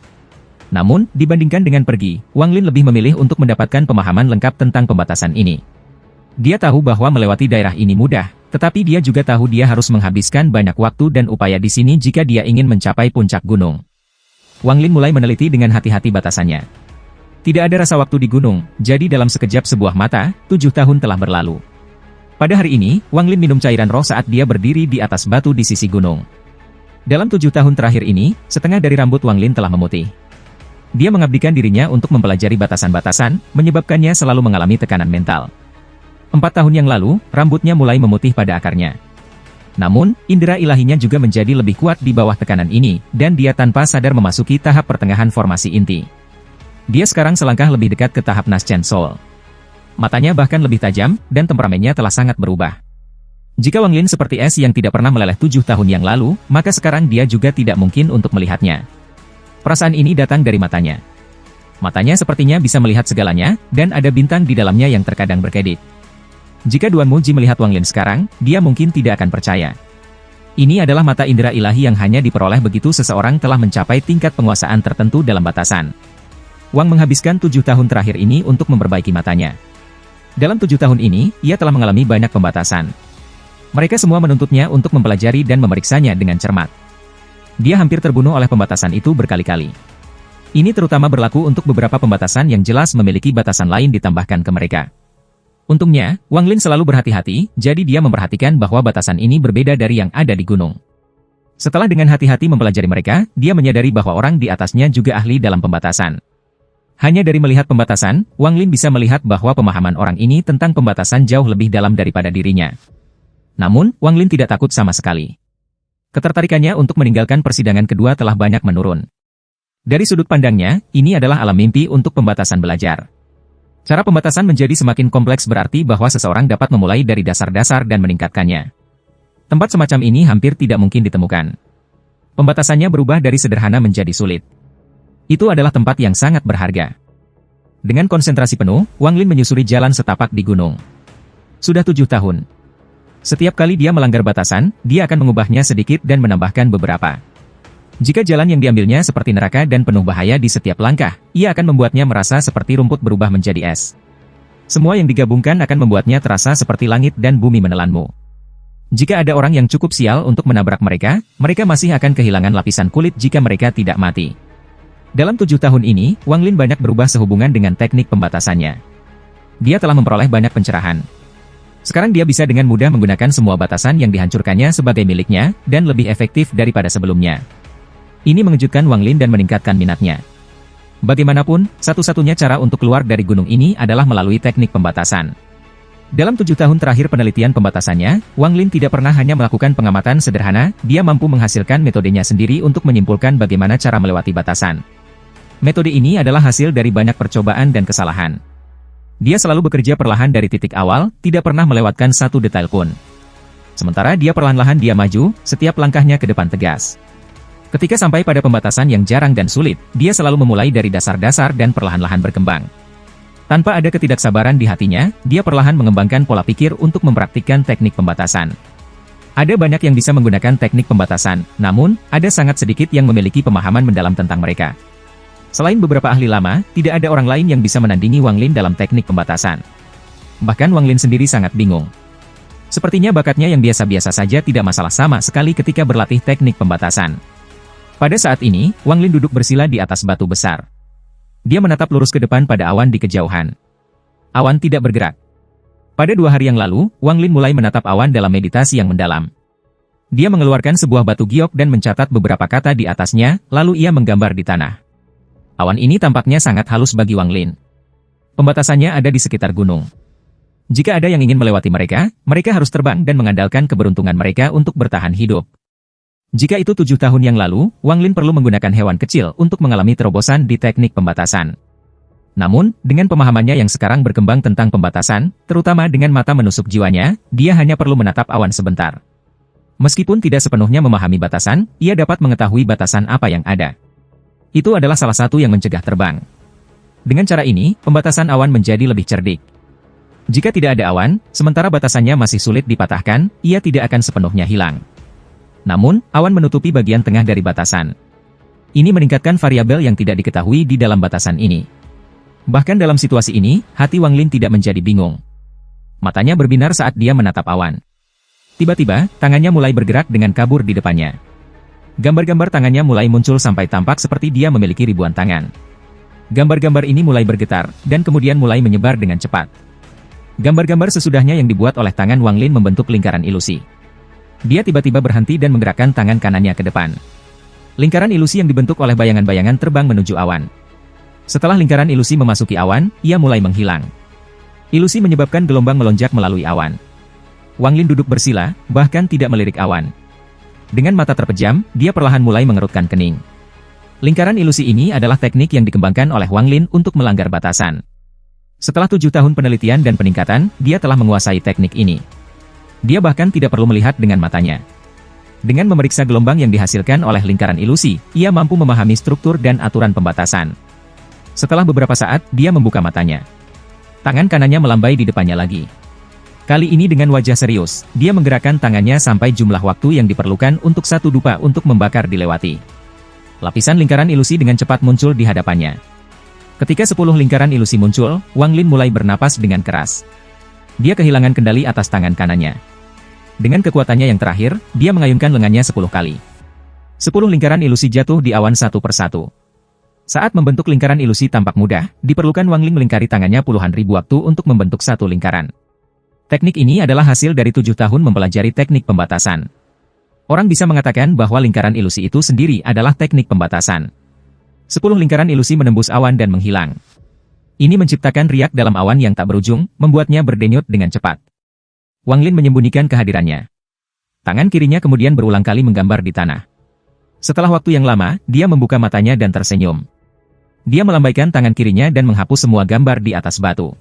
Namun, dibandingkan dengan pergi, Wang Lin lebih memilih untuk mendapatkan pemahaman lengkap tentang pembatasan ini. Dia tahu bahwa melewati daerah ini mudah, tetapi dia juga tahu dia harus menghabiskan banyak waktu dan upaya di sini jika dia ingin mencapai puncak gunung. Wang Lin mulai meneliti dengan hati-hati batasannya. Tidak ada rasa waktu di gunung, jadi dalam sekejap sebuah mata, 7 tahun telah berlalu. Pada hari ini, Wang Lin minum cairan roh saat dia berdiri di atas batu di sisi gunung. Dalam 7 tahun terakhir ini, setengah dari rambut Wang Lin telah memutih. Dia mengabdikan dirinya untuk mempelajari batasan-batasan, menyebabkannya selalu mengalami tekanan mental. 4 tahun yang lalu, rambutnya mulai memutih pada akarnya. Namun, indera ilahinya juga menjadi lebih kuat di bawah tekanan ini, dan dia tanpa sadar memasuki tahap pertengahan formasi inti. Dia sekarang selangkah lebih dekat ke tahap Naschen Soul. Matanya bahkan lebih tajam, dan temperamennya telah sangat berubah. Jika Wang Lin seperti es yang tidak pernah meleleh 7 tahun yang lalu, maka sekarang dia juga tidak mungkin untuk melihatnya. Perasaan ini datang dari matanya. Matanya sepertinya bisa melihat segalanya, dan ada bintang di dalamnya yang terkadang berkedip. Jika Duan Muji melihat Wang Lin sekarang, dia mungkin tidak akan percaya. Ini adalah mata indera ilahi yang hanya diperoleh begitu seseorang telah mencapai tingkat penguasaan tertentu dalam batasan. Wang menghabiskan 7 tahun terakhir ini untuk memperbaiki matanya. Dalam 7 tahun ini, ia telah mengalami banyak pembatasan. Mereka semua menuntutnya untuk mempelajari dan memeriksanya dengan cermat. Dia hampir terbunuh oleh pembatasan itu berkali-kali. Ini terutama berlaku untuk beberapa pembatasan yang jelas memiliki batasan lain ditambahkan ke mereka. Untungnya, Wang Lin selalu berhati-hati, jadi dia memperhatikan bahwa batasan ini berbeda dari yang ada di gunung. Setelah dengan hati-hati mempelajari mereka, dia menyadari bahwa orang di atasnya juga ahli dalam pembatasan. Hanya dari melihat pembatasan, Wang Lin bisa melihat bahwa pemahaman orang ini tentang pembatasan jauh lebih dalam daripada dirinya. Namun, Wang Lin tidak takut sama sekali. Ketertarikannya untuk meninggalkan persidangan kedua telah banyak menurun. Dari sudut pandangnya, ini adalah alam mimpi untuk pembatasan belajar. Cara pembatasan menjadi semakin kompleks berarti bahwa seseorang dapat memulai dari dasar-dasar dan meningkatkannya. Tempat semacam ini hampir tidak mungkin ditemukan. Pembatasannya berubah dari sederhana menjadi sulit. Itu adalah tempat yang sangat berharga. Dengan konsentrasi penuh, Wang Lin menyusuri jalan setapak di gunung. Sudah 7 tahun. Setiap kali dia melanggar batasan, dia akan mengubahnya sedikit dan menambahkan beberapa. Jika jalan yang diambilnya seperti neraka dan penuh bahaya di setiap langkah, ia akan membuatnya merasa seperti rumput berubah menjadi es. Semua yang digabungkan akan membuatnya terasa seperti langit dan bumi menelanmu. Jika ada orang yang cukup sial untuk menabrak mereka, mereka masih akan kehilangan lapisan kulit jika mereka tidak mati. Dalam 7 tahun ini, Wang Lin banyak berubah sehubungan dengan teknik pembatasannya. Dia telah memperoleh banyak pencerahan. Sekarang dia bisa dengan mudah menggunakan semua batasan yang dihancurkannya sebagai miliknya, dan lebih efektif daripada sebelumnya. Ini mengejutkan Wang Lin dan meningkatkan minatnya. Bagaimanapun, satu-satunya cara untuk keluar dari gunung ini adalah melalui teknik pembatasan. Dalam 7 tahun terakhir penelitian pembatasannya, Wang Lin tidak pernah hanya melakukan pengamatan sederhana, dia mampu menghasilkan metodenya sendiri untuk menyimpulkan bagaimana cara melewati batasan. Metode ini adalah hasil dari banyak percobaan dan kesalahan. Dia selalu bekerja perlahan dari titik awal, tidak pernah melewatkan satu detail pun. Sementara dia perlahan-lahan dia maju, setiap langkahnya ke depan tegas. Ketika sampai pada pembatasan yang jarang dan sulit, dia selalu memulai dari dasar-dasar dan perlahan-lahan berkembang. Tanpa ada ketidaksabaran di hatinya, dia perlahan mengembangkan pola pikir untuk mempraktikkan teknik pembatasan. Ada banyak yang bisa menggunakan teknik pembatasan, namun, ada sangat sedikit yang memiliki pemahaman mendalam tentang mereka. Selain beberapa ahli lama, tidak ada orang lain yang bisa menandingi Wang Lin dalam teknik pembatasan. Bahkan Wang Lin sendiri sangat bingung. Sepertinya bakatnya yang biasa-biasa saja tidak masalah sama sekali ketika berlatih teknik pembatasan. Pada saat ini, Wang Lin duduk bersila di atas batu besar. Dia menatap lurus ke depan pada awan di kejauhan. Awan tidak bergerak. Pada 2 hari yang lalu, Wang Lin mulai menatap awan dalam meditasi yang mendalam. Dia mengeluarkan sebuah batu giok dan mencatat beberapa kata di atasnya, lalu ia menggambar di tanah. Awan ini tampaknya sangat halus bagi Wang Lin. Pembatasannya ada di sekitar gunung. Jika ada yang ingin melewati mereka, mereka harus terbang dan mengandalkan keberuntungan mereka untuk bertahan hidup. Jika itu 7 tahun yang lalu, Wang Lin perlu menggunakan hewan kecil untuk mengalami terobosan di teknik pembatasan. Namun, dengan pemahamannya yang sekarang berkembang tentang pembatasan, terutama dengan mata menusuk jiwanya, dia hanya perlu menatap awan sebentar. Meskipun tidak sepenuhnya memahami batasan, ia dapat mengetahui batasan apa yang ada. Itu adalah salah satu yang mencegah terbang. Dengan cara ini, pembatasan awan menjadi lebih cerdik. Jika tidak ada awan, sementara batasannya masih sulit dipatahkan, ia tidak akan sepenuhnya hilang. Namun, awan menutupi bagian tengah dari batasan. Ini meningkatkan variabel yang tidak diketahui di dalam batasan ini. Bahkan dalam situasi ini, hati Wang Lin tidak menjadi bingung. Matanya berbinar saat dia menatap awan. Tiba-tiba, tangannya mulai bergerak dengan kabur di depannya. Gambar-gambar tangannya mulai muncul sampai tampak seperti dia memiliki ribuan tangan. Gambar-gambar ini mulai bergetar, dan kemudian mulai menyebar dengan cepat. Gambar-gambar sesudahnya yang dibuat oleh tangan Wang Lin membentuk lingkaran ilusi. Dia tiba-tiba berhenti dan menggerakkan tangan kanannya ke depan. Lingkaran ilusi yang dibentuk oleh bayangan-bayangan terbang menuju awan. Setelah lingkaran ilusi memasuki awan, ia mulai menghilang. Ilusi menyebabkan gelombang melonjak melalui awan. Wang Lin duduk bersila, bahkan tidak melirik awan. Dengan mata terpejam, dia perlahan mulai mengerutkan kening. Lingkaran ilusi ini adalah teknik yang dikembangkan oleh Wang Lin untuk melanggar batasan. Setelah 7 tahun penelitian dan peningkatan, dia telah menguasai teknik ini. Dia bahkan tidak perlu melihat dengan matanya. Dengan memeriksa gelombang yang dihasilkan oleh lingkaran ilusi, ia mampu memahami struktur dan aturan pembatasan. Setelah beberapa saat, dia membuka matanya. Tangan kanannya melambai di depannya lagi. Kali ini dengan wajah serius, dia menggerakkan tangannya sampai jumlah waktu yang diperlukan untuk satu dupa untuk membakar dilewati. Lapisan lingkaran ilusi dengan cepat muncul di hadapannya. Ketika 10 lingkaran ilusi muncul, Wang Lin mulai bernapas dengan keras. Dia kehilangan kendali atas tangan kanannya. Dengan kekuatannya yang terakhir, dia mengayunkan lengannya 10 kali. 10 lingkaran ilusi jatuh di awan satu persatu. Saat membentuk lingkaran ilusi tampak mudah, diperlukan Wang Lin melingkari tangannya puluhan ribu waktu untuk membentuk satu lingkaran. Teknik ini adalah hasil dari 7 tahun mempelajari teknik pembatasan. Orang bisa mengatakan bahwa lingkaran ilusi itu sendiri adalah teknik pembatasan. 10 lingkaran ilusi menembus awan dan menghilang. Ini menciptakan riak dalam awan yang tak berujung, membuatnya berdenyut dengan cepat. Wang Lin menyembunyikan kehadirannya. Tangan kirinya kemudian berulang kali menggambar di tanah. Setelah waktu yang lama, dia membuka matanya dan tersenyum. Dia melambaikan tangan kirinya dan menghapus semua gambar di atas batu.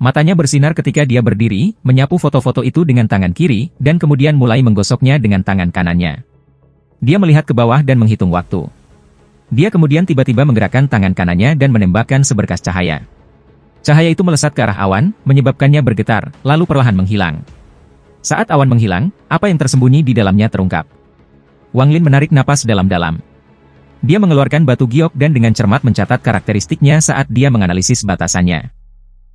Matanya bersinar ketika dia berdiri, menyapu foto-foto itu dengan tangan kiri, dan kemudian mulai menggosoknya dengan tangan kanannya. Dia melihat ke bawah dan menghitung waktu. Dia kemudian tiba-tiba menggerakkan tangan kanannya dan menembakkan seberkas cahaya. Cahaya itu melesat ke arah awan, menyebabkannya bergetar, lalu perlahan menghilang. Saat awan menghilang, apa yang tersembunyi di dalamnya terungkap. Wang Lin menarik napas dalam-dalam. Dia mengeluarkan batu giok dan dengan cermat mencatat karakteristiknya saat dia menganalisis batasannya.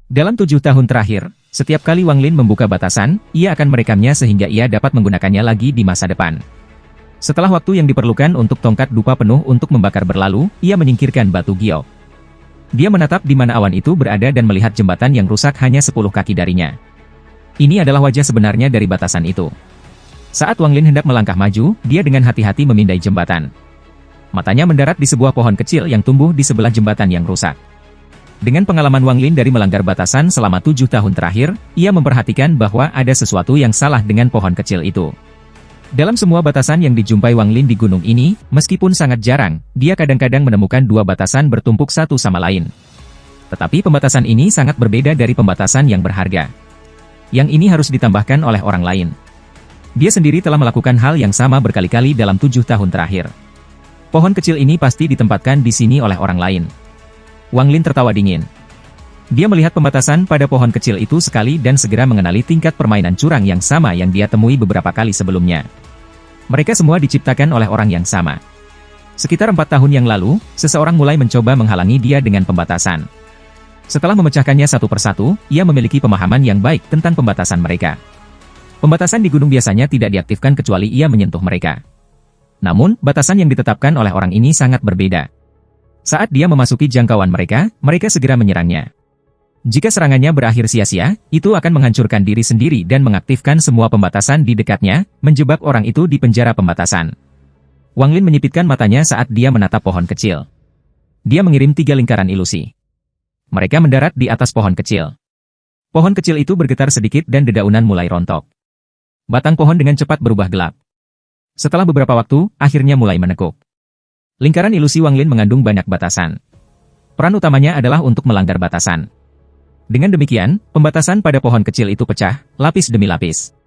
Dalam 7 tahun terakhir, setiap kali Wang Lin membuka batasan, ia akan merekamnya sehingga ia dapat menggunakannya lagi di masa depan. Setelah waktu yang diperlukan untuk tongkat dupa penuh untuk membakar berlalu, ia menyingkirkan batu giok. Dia menatap di mana awan itu berada dan melihat jembatan yang rusak hanya 10 kaki darinya. Ini adalah wajah sebenarnya dari batasan itu. Saat Wang Lin hendak melangkah maju, dia dengan hati-hati memindai jembatan. Matanya mendarat di sebuah pohon kecil yang tumbuh di sebelah jembatan yang rusak. Dengan pengalaman Wang Lin dari melanggar batasan selama 7 tahun terakhir, ia memperhatikan bahwa ada sesuatu yang salah dengan pohon kecil itu. Dalam semua batasan yang dijumpai Wang Lin di gunung ini, meskipun sangat jarang, dia kadang-kadang menemukan 2 batasan bertumpuk satu sama lain. Tetapi pembatasan ini sangat berbeda dari pembatasan yang berharga. Yang ini harus ditambahkan oleh orang lain. Dia sendiri telah melakukan hal yang sama berkali-kali dalam 7 tahun terakhir. Pohon kecil ini pasti ditempatkan di sini oleh orang lain. Wang Lin tertawa dingin. Dia melihat pembatasan pada pohon kecil itu sekali dan segera mengenali tingkat permainan curang yang sama yang dia temui beberapa kali sebelumnya. Mereka semua diciptakan oleh orang yang sama. Sekitar 4 tahun yang lalu, seseorang mulai mencoba menghalangi dia dengan pembatasan. Setelah memecahkannya satu persatu, ia memiliki pemahaman yang baik tentang pembatasan mereka. Pembatasan di gunung biasanya tidak diaktifkan kecuali ia menyentuh mereka. Namun, batasan yang ditetapkan oleh orang ini sangat berbeda. Saat dia memasuki jangkauan mereka, mereka segera menyerangnya. Jika serangannya berakhir sia-sia, itu akan menghancurkan diri sendiri dan mengaktifkan semua pembatasan di dekatnya, menjebak orang itu di penjara pembatasan. Wang Lin menyipitkan matanya saat dia menatap pohon kecil. Dia mengirim 3 lingkaran ilusi. Mereka mendarat di atas pohon kecil. Pohon kecil itu bergetar sedikit dan dedaunan mulai rontok. Batang pohon dengan cepat berubah gelap. Setelah beberapa waktu, akhirnya mulai menekuk. Lingkaran ilusi Wang Lin mengandung banyak batasan. Peran utamanya adalah untuk melanggar batasan. Dengan demikian, pembatasan pada pohon kecil itu pecah, lapis demi lapis.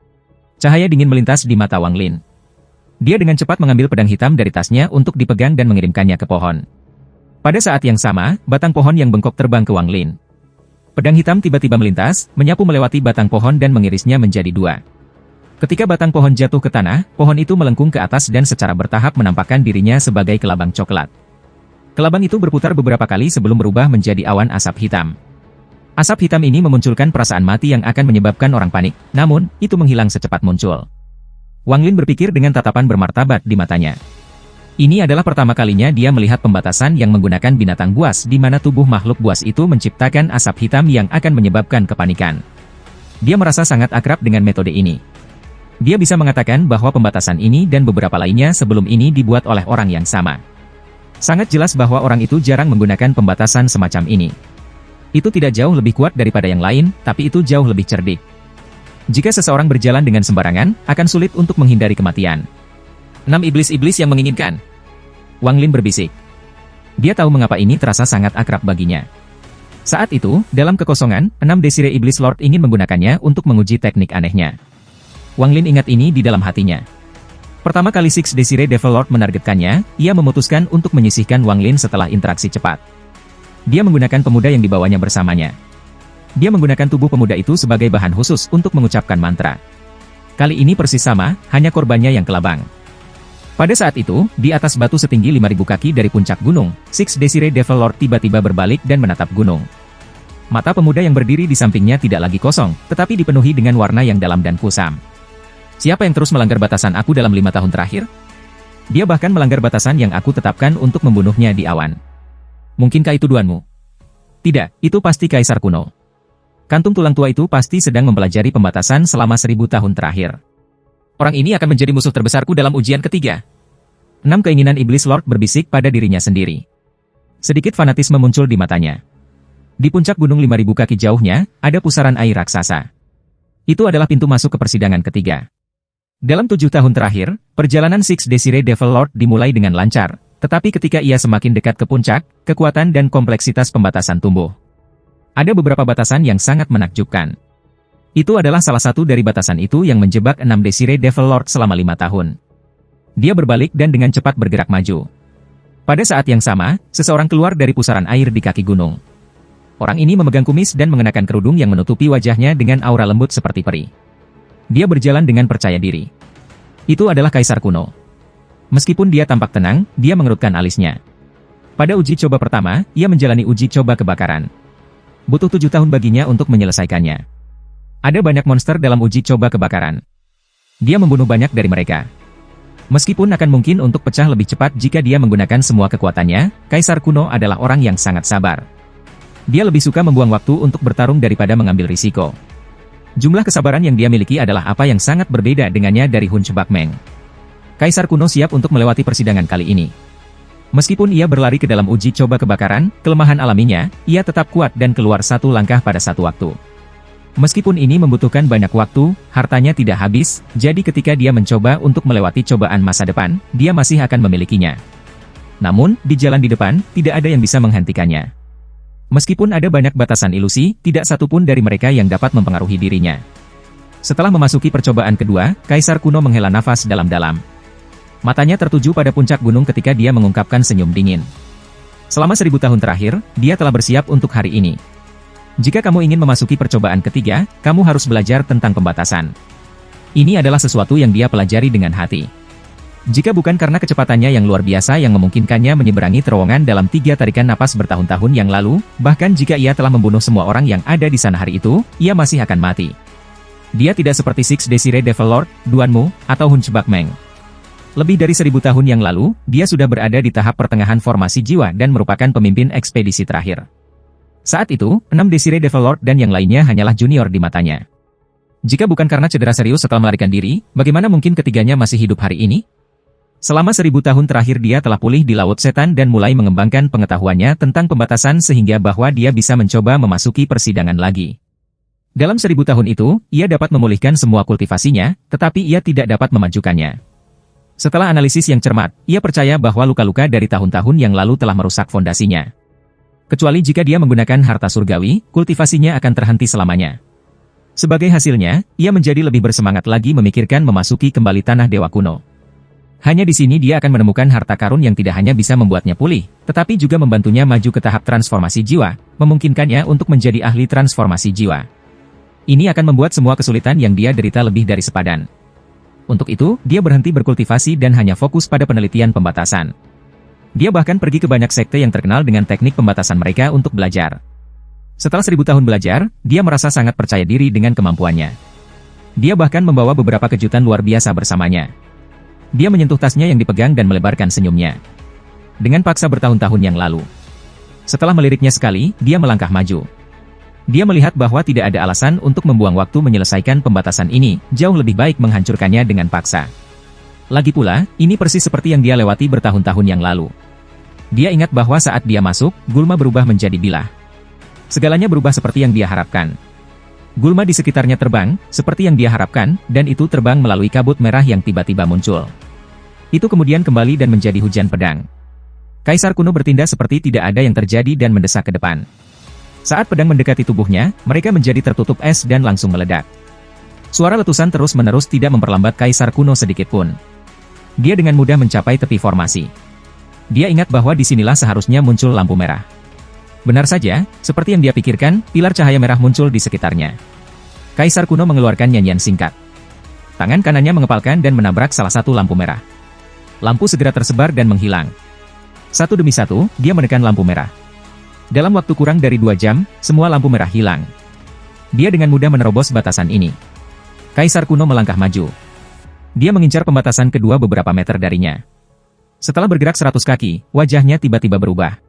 Cahaya dingin melintas di mata Wang Lin. Dia dengan cepat mengambil pedang hitam dari tasnya untuk dipegang dan mengirimkannya ke pohon. Pada saat yang sama, batang pohon yang bengkok terbang ke Wang Lin. Pedang hitam tiba-tiba melintas, menyapu melewati batang pohon dan mengirisnya menjadi 2. Ketika batang pohon jatuh ke tanah, pohon itu melengkung ke atas dan secara bertahap menampakkan dirinya sebagai kelabang coklat. Kelabang itu berputar beberapa kali sebelum berubah menjadi awan asap hitam. Asap hitam ini memunculkan perasaan mati yang akan menyebabkan orang panik, namun, itu menghilang secepat muncul. Wang Lin berpikir dengan tatapan bermartabat di matanya. Ini adalah pertama kalinya dia melihat pembatasan yang menggunakan binatang buas di mana tubuh makhluk buas itu menciptakan asap hitam yang akan menyebabkan kepanikan. Dia merasa sangat akrab dengan metode ini. Dia bisa mengatakan bahwa pembatasan ini dan beberapa lainnya sebelum ini dibuat oleh orang yang sama. Sangat jelas bahwa orang itu jarang menggunakan pembatasan semacam ini. Itu tidak jauh lebih kuat daripada yang lain, tapi itu jauh lebih cerdik. Jika seseorang berjalan dengan sembarangan, akan sulit untuk menghindari kematian. 6 iblis-iblis yang menginginkan. Wang Lin berbisik. Dia tahu mengapa ini terasa sangat akrab baginya. Saat itu, dalam kekosongan, 6 desire iblis Lord ingin menggunakannya untuk menguji teknik anehnya. Wang Lin ingat ini di dalam hatinya. Pertama kali Six Desire Devil Lord menargetkannya, ia memutuskan untuk menyisihkan Wang Lin setelah interaksi cepat. Dia menggunakan pemuda yang dibawanya bersamanya. Dia menggunakan tubuh pemuda itu sebagai bahan khusus untuk mengucapkan mantra. Kali ini persis sama, hanya korbannya yang kelabang. Pada saat itu, di atas batu setinggi 5.000 kaki dari puncak gunung, Six Desire Devil Lord tiba-tiba berbalik dan menatap gunung. Mata pemuda yang berdiri di sampingnya tidak lagi kosong, tetapi dipenuhi dengan warna yang dalam dan kusam. Siapa yang terus melanggar batasan aku dalam 5 tahun terakhir? Dia bahkan melanggar batasan yang aku tetapkan untuk membunuhnya di awan. Mungkinkah itu tuduhanmu? Tidak, itu pasti kaisar kuno. Kantung tulang tua itu pasti sedang mempelajari pembatasan selama 1000 tahun terakhir. Orang ini akan menjadi musuh terbesarku dalam ujian ketiga. 6 keinginan iblis Lord berbisik pada dirinya sendiri. Sedikit fanatisme muncul di matanya. Di puncak gunung 5.000 kaki jauhnya, ada pusaran air raksasa. Itu adalah pintu masuk ke persidangan ketiga. Dalam 7 tahun terakhir, perjalanan Six Desire Devil Lord dimulai dengan lancar, tetapi ketika ia semakin dekat ke puncak, kekuatan dan kompleksitas pembatasan tumbuh. Ada beberapa batasan yang sangat menakjubkan. Itu adalah salah satu dari batasan itu yang menjebak 6 Desire Devil Lord selama 5 tahun. Dia berbalik dan dengan cepat bergerak maju. Pada saat yang sama, seseorang keluar dari pusaran air di kaki gunung. Orang ini memegang kumis dan mengenakan kerudung yang menutupi wajahnya dengan aura lembut seperti peri. Dia berjalan dengan percaya diri. Itu adalah kaisar kuno. Meskipun dia tampak tenang, dia mengerutkan alisnya. Pada uji coba pertama, ia menjalani uji coba kebakaran. Butuh 7 tahun baginya untuk menyelesaikannya. Ada banyak monster dalam uji coba kebakaran. Dia membunuh banyak dari mereka. Meskipun akan mungkin untuk pecah lebih cepat jika dia menggunakan semua kekuatannya, Kaisar kuno adalah orang yang sangat sabar. Dia lebih suka membuang waktu untuk bertarung daripada mengambil risiko. Jumlah kesabaran yang dia miliki adalah apa yang sangat berbeda dengannya dari Hunchback-man. Kaisar kuno siap untuk melewati persidangan kali ini. Meskipun ia berlari ke dalam uji coba kebakaran, kelemahan alaminya, ia tetap kuat dan keluar satu langkah pada satu waktu. Meskipun ini membutuhkan banyak waktu, hartanya tidak habis, jadi ketika dia mencoba untuk melewati cobaan masa depan, dia masih akan memilikinya. Namun, di jalan di depan, tidak ada yang bisa menghentikannya. Meskipun ada banyak batasan ilusi, tidak satupun dari mereka yang dapat mempengaruhi dirinya. Setelah memasuki percobaan kedua, Kaisar kuno menghela nafas dalam-dalam. Matanya tertuju pada puncak gunung ketika dia mengungkapkan senyum dingin. Selama 1000 tahun terakhir, dia telah bersiap untuk hari ini. Jika kamu ingin memasuki percobaan ketiga, kamu harus belajar tentang pembatasan. Ini adalah sesuatu yang dia pelajari dengan hati. Jika bukan karena kecepatannya yang luar biasa yang memungkinkannya menyeberangi terowongan dalam 3 tarikan napas bertahun-tahun yang lalu, bahkan jika ia telah membunuh semua orang yang ada di sana hari itu, ia masih akan mati. Dia tidak seperti Six Desire Devil Lord, Duanmu, atau Hunchback-man. Lebih dari 1000 tahun yang lalu, dia sudah berada di tahap pertengahan formasi jiwa dan merupakan pemimpin ekspedisi terakhir. Saat itu, 6 Desire Devil Lord dan yang lainnya hanyalah junior di matanya. Jika bukan karena cedera serius setelah melarikan diri, bagaimana mungkin ketiganya masih hidup hari ini? Selama 1000 tahun terakhir dia telah pulih di Laut Setan dan mulai mengembangkan pengetahuannya tentang pembatasan sehingga bahwa dia bisa mencoba memasuki persidangan lagi. Dalam 1000 tahun itu, ia dapat memulihkan semua kultivasinya, tetapi ia tidak dapat memajukannya. Setelah analisis yang cermat, ia percaya bahwa luka-luka dari tahun-tahun yang lalu telah merusak fondasinya. Kecuali jika dia menggunakan harta surgawi, kultivasinya akan terhenti selamanya. Sebagai hasilnya, ia menjadi lebih bersemangat lagi memikirkan memasuki kembali tanah dewa kuno. Hanya di sini dia akan menemukan harta karun yang tidak hanya bisa membuatnya pulih, tetapi juga membantunya maju ke tahap transformasi jiwa, memungkinkannya untuk menjadi ahli transformasi jiwa. Ini akan membuat semua kesulitan yang dia derita lebih dari sepadan. Untuk itu, dia berhenti berkultivasi dan hanya fokus pada penelitian pembatasan. Dia bahkan pergi ke banyak sekte yang terkenal dengan teknik pembatasan mereka untuk belajar. Setelah 1000 tahun belajar, dia merasa sangat percaya diri dengan kemampuannya. Dia bahkan membawa beberapa kejutan luar biasa bersamanya. Dia menyentuh tasnya yang dipegang dan melebarkan senyumnya. Dengan paksa bertahun-tahun yang lalu. Setelah meliriknya sekali, dia melangkah maju. Dia melihat bahwa tidak ada alasan untuk membuang waktu menyelesaikan pembatasan ini, jauh lebih baik menghancurkannya dengan paksa. Lagi pula, ini persis seperti yang dia lewati bertahun-tahun yang lalu. Dia ingat bahwa saat dia masuk, gulma berubah menjadi bilah. Segalanya berubah seperti yang dia harapkan. Gulma di sekitarnya terbang, seperti yang dia harapkan, dan itu terbang melalui kabut merah yang tiba-tiba muncul. Itu kemudian kembali dan menjadi hujan pedang. Kaisar kuno bertindak seperti tidak ada yang terjadi dan mendesak ke depan. Saat pedang mendekati tubuhnya, mereka menjadi tertutup es dan langsung meledak. Suara letusan terus-menerus tidak memperlambat Kaisar kuno sedikitpun. Dia dengan mudah mencapai tepi formasi. Dia ingat bahwa disinilah seharusnya muncul lampu merah. Benar saja, seperti yang dia pikirkan, pilar cahaya merah muncul di sekitarnya. Kaisar kuno mengeluarkan nyanyian singkat. Tangan kanannya mengepalkan dan menabrak salah satu lampu merah. Lampu segera tersebar dan menghilang. Satu demi satu, dia menekan lampu merah. Dalam waktu kurang dari 2 jam, semua lampu merah hilang. Dia dengan mudah menerobos batasan ini. Kaisar kuno melangkah maju. Dia mengincar pembatasan kedua beberapa meter darinya. Setelah bergerak 100 kaki, wajahnya tiba-tiba berubah.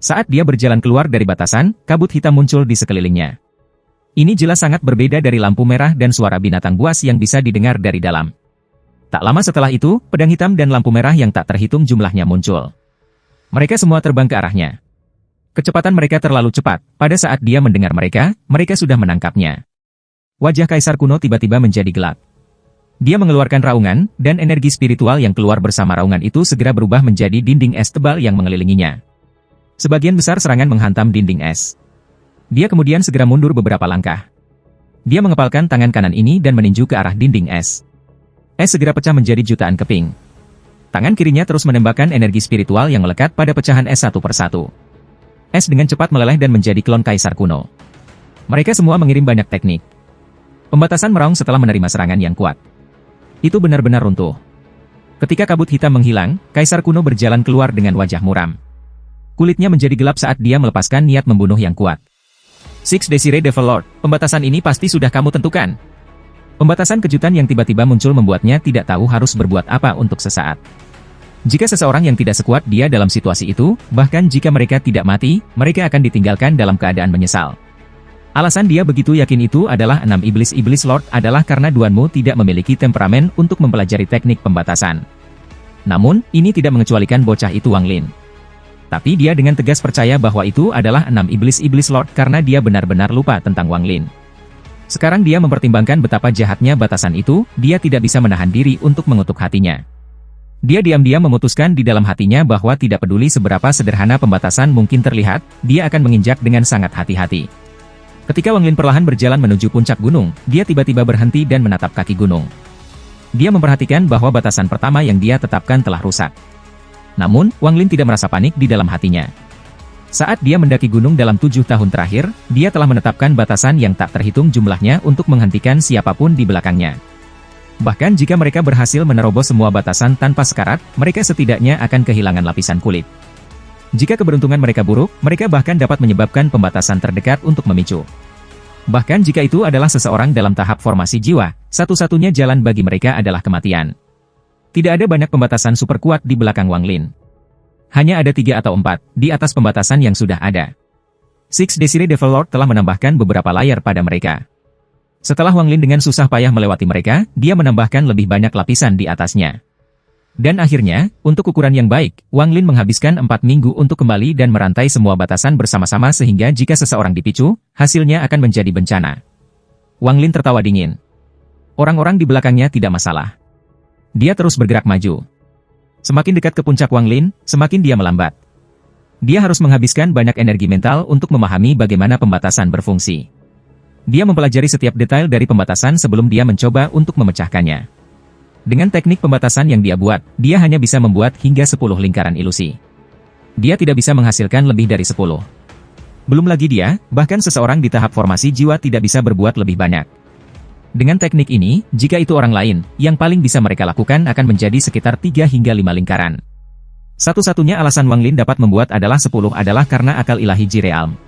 Saat dia berjalan keluar dari batasan, kabut hitam muncul di sekelilingnya. Ini jelas sangat berbeda dari lampu merah dan suara binatang buas yang bisa didengar dari dalam. Tak lama setelah itu, pedang hitam dan lampu merah yang tak terhitung jumlahnya muncul. Mereka semua terbang ke arahnya. Kecepatan mereka terlalu cepat, pada saat dia mendengar mereka, mereka sudah menangkapnya. Wajah Kaisar kuno tiba-tiba menjadi gelap. Dia mengeluarkan raungan, dan energi spiritual yang keluar bersama raungan itu segera berubah menjadi dinding es tebal yang mengelilinginya. Sebagian besar serangan menghantam dinding es. Dia kemudian segera mundur beberapa langkah. Dia mengepalkan tangan kanan ini dan meninju ke arah dinding es. Es segera pecah menjadi jutaan keping. Tangan kirinya terus menembakkan energi spiritual yang melekat pada pecahan es satu persatu. Es dengan cepat meleleh dan menjadi klon Kaisar kuno. Mereka semua mengirim banyak teknik. Pembatasan meraung setelah menerima serangan yang kuat. Itu benar-benar runtuh. Ketika kabut hitam menghilang, Kaisar kuno berjalan keluar dengan wajah muram. Kulitnya menjadi gelap saat dia melepaskan niat membunuh yang kuat. Six Desire Devil Lord, pembatasan ini pasti sudah kamu tentukan. Pembatasan kejutan yang tiba-tiba muncul membuatnya tidak tahu harus berbuat apa untuk sesaat. Jika seseorang yang tidak sekuat dia dalam situasi itu, bahkan jika mereka tidak mati, mereka akan ditinggalkan dalam keadaan menyesal. Alasan dia begitu yakin itu adalah 6 Iblis Lord adalah karena Duanmu tidak memiliki temperamen untuk mempelajari teknik pembatasan. Namun, ini tidak mengecualikan bocah itu Wang Lin. Tapi dia dengan tegas percaya bahwa itu adalah 6 Iblis Lord karena dia benar-benar lupa tentang Wang Lin. Sekarang dia mempertimbangkan betapa jahatnya batasan itu, dia tidak bisa menahan diri untuk mengutuk hatinya. Dia diam-diam memutuskan di dalam hatinya bahwa tidak peduli seberapa sederhana pembatasan mungkin terlihat, dia akan menginjak dengan sangat hati-hati. Ketika Wang Lin perlahan berjalan menuju puncak gunung, dia tiba-tiba berhenti dan menatap kaki gunung. Dia memperhatikan bahwa batasan pertama yang dia tetapkan telah rusak. Namun, Wang Lin tidak merasa panik di dalam hatinya. Saat dia mendaki gunung dalam 7 tahun terakhir, dia telah menetapkan batasan yang tak terhitung jumlahnya untuk menghentikan siapapun di belakangnya. Bahkan jika mereka berhasil menerobos semua batasan tanpa sekarat, mereka setidaknya akan kehilangan lapisan kulit. Jika keberuntungan mereka buruk, mereka bahkan dapat menyebabkan pembatasan terdekat untuk memicu. Bahkan jika itu adalah seseorang dalam tahap formasi jiwa, satu-satunya jalan bagi mereka adalah kematian. Tidak ada banyak pembatasan super kuat di belakang Wang Lin. Hanya ada 3 atau 4, di atas pembatasan yang sudah ada. Six Desire Devil Lord telah menambahkan beberapa layar pada mereka. Setelah Wang Lin dengan susah payah melewati mereka, dia menambahkan lebih banyak lapisan di atasnya. Dan akhirnya, untuk ukuran yang baik, Wang Lin menghabiskan 4 minggu untuk kembali dan merantai semua batasan bersama-sama sehingga jika seseorang dipicu, hasilnya akan menjadi bencana. Wang Lin tertawa dingin. Orang-orang di belakangnya tidak masalah. Dia terus bergerak maju. Semakin dekat ke puncak Wang Lin, semakin dia melambat. Dia harus menghabiskan banyak energi mental untuk memahami bagaimana pembatasan berfungsi. Dia mempelajari setiap detail dari pembatasan sebelum dia mencoba untuk memecahkannya. Dengan teknik pembatasan yang dia buat, dia hanya bisa membuat hingga 10 lingkaran ilusi. Dia tidak bisa menghasilkan lebih dari 10. Belum lagi dia, bahkan seseorang di tahap formasi jiwa tidak bisa berbuat lebih banyak. Dengan teknik ini, jika itu orang lain, yang paling bisa mereka lakukan akan menjadi sekitar 3 hingga 5 lingkaran. Satu-satunya alasan Wang Lin dapat membuat adalah 10 adalah karena akal ilahi Jirealm.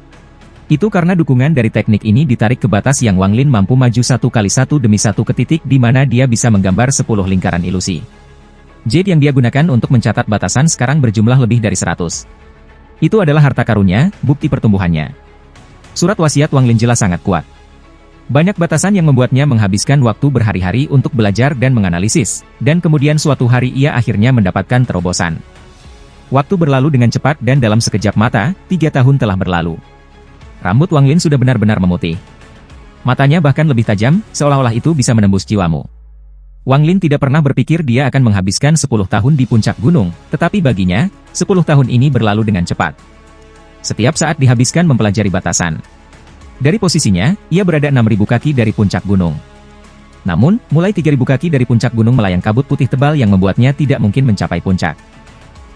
Itu karena dukungan dari teknik ini ditarik ke batas yang Wang Lin mampu maju 1 kali 1 demi 1 ke titik di mana dia bisa menggambar 10 lingkaran ilusi. Jade yang dia gunakan untuk mencatat batasan sekarang berjumlah lebih dari 100. Itu adalah harta karunnya, bukti pertumbuhannya. Surat wasiat Wang Lin jelas sangat kuat. Banyak batasan yang membuatnya menghabiskan waktu berhari-hari untuk belajar dan menganalisis, dan kemudian suatu hari ia akhirnya mendapatkan terobosan. Waktu berlalu dengan cepat dan dalam sekejap mata, 3 tahun telah berlalu. Rambut Wang Lin sudah benar-benar memutih. Matanya bahkan lebih tajam, seolah-olah itu bisa menembus jiwamu. Wang Lin tidak pernah berpikir dia akan menghabiskan 10 tahun di puncak gunung, tetapi baginya, 10 tahun ini berlalu dengan cepat. Setiap saat dihabiskan mempelajari batasan. Dari posisinya, ia berada 6.000 kaki dari puncak gunung. Namun, mulai 3.000 kaki dari puncak gunung melayang kabut putih tebal yang membuatnya tidak mungkin mencapai puncak.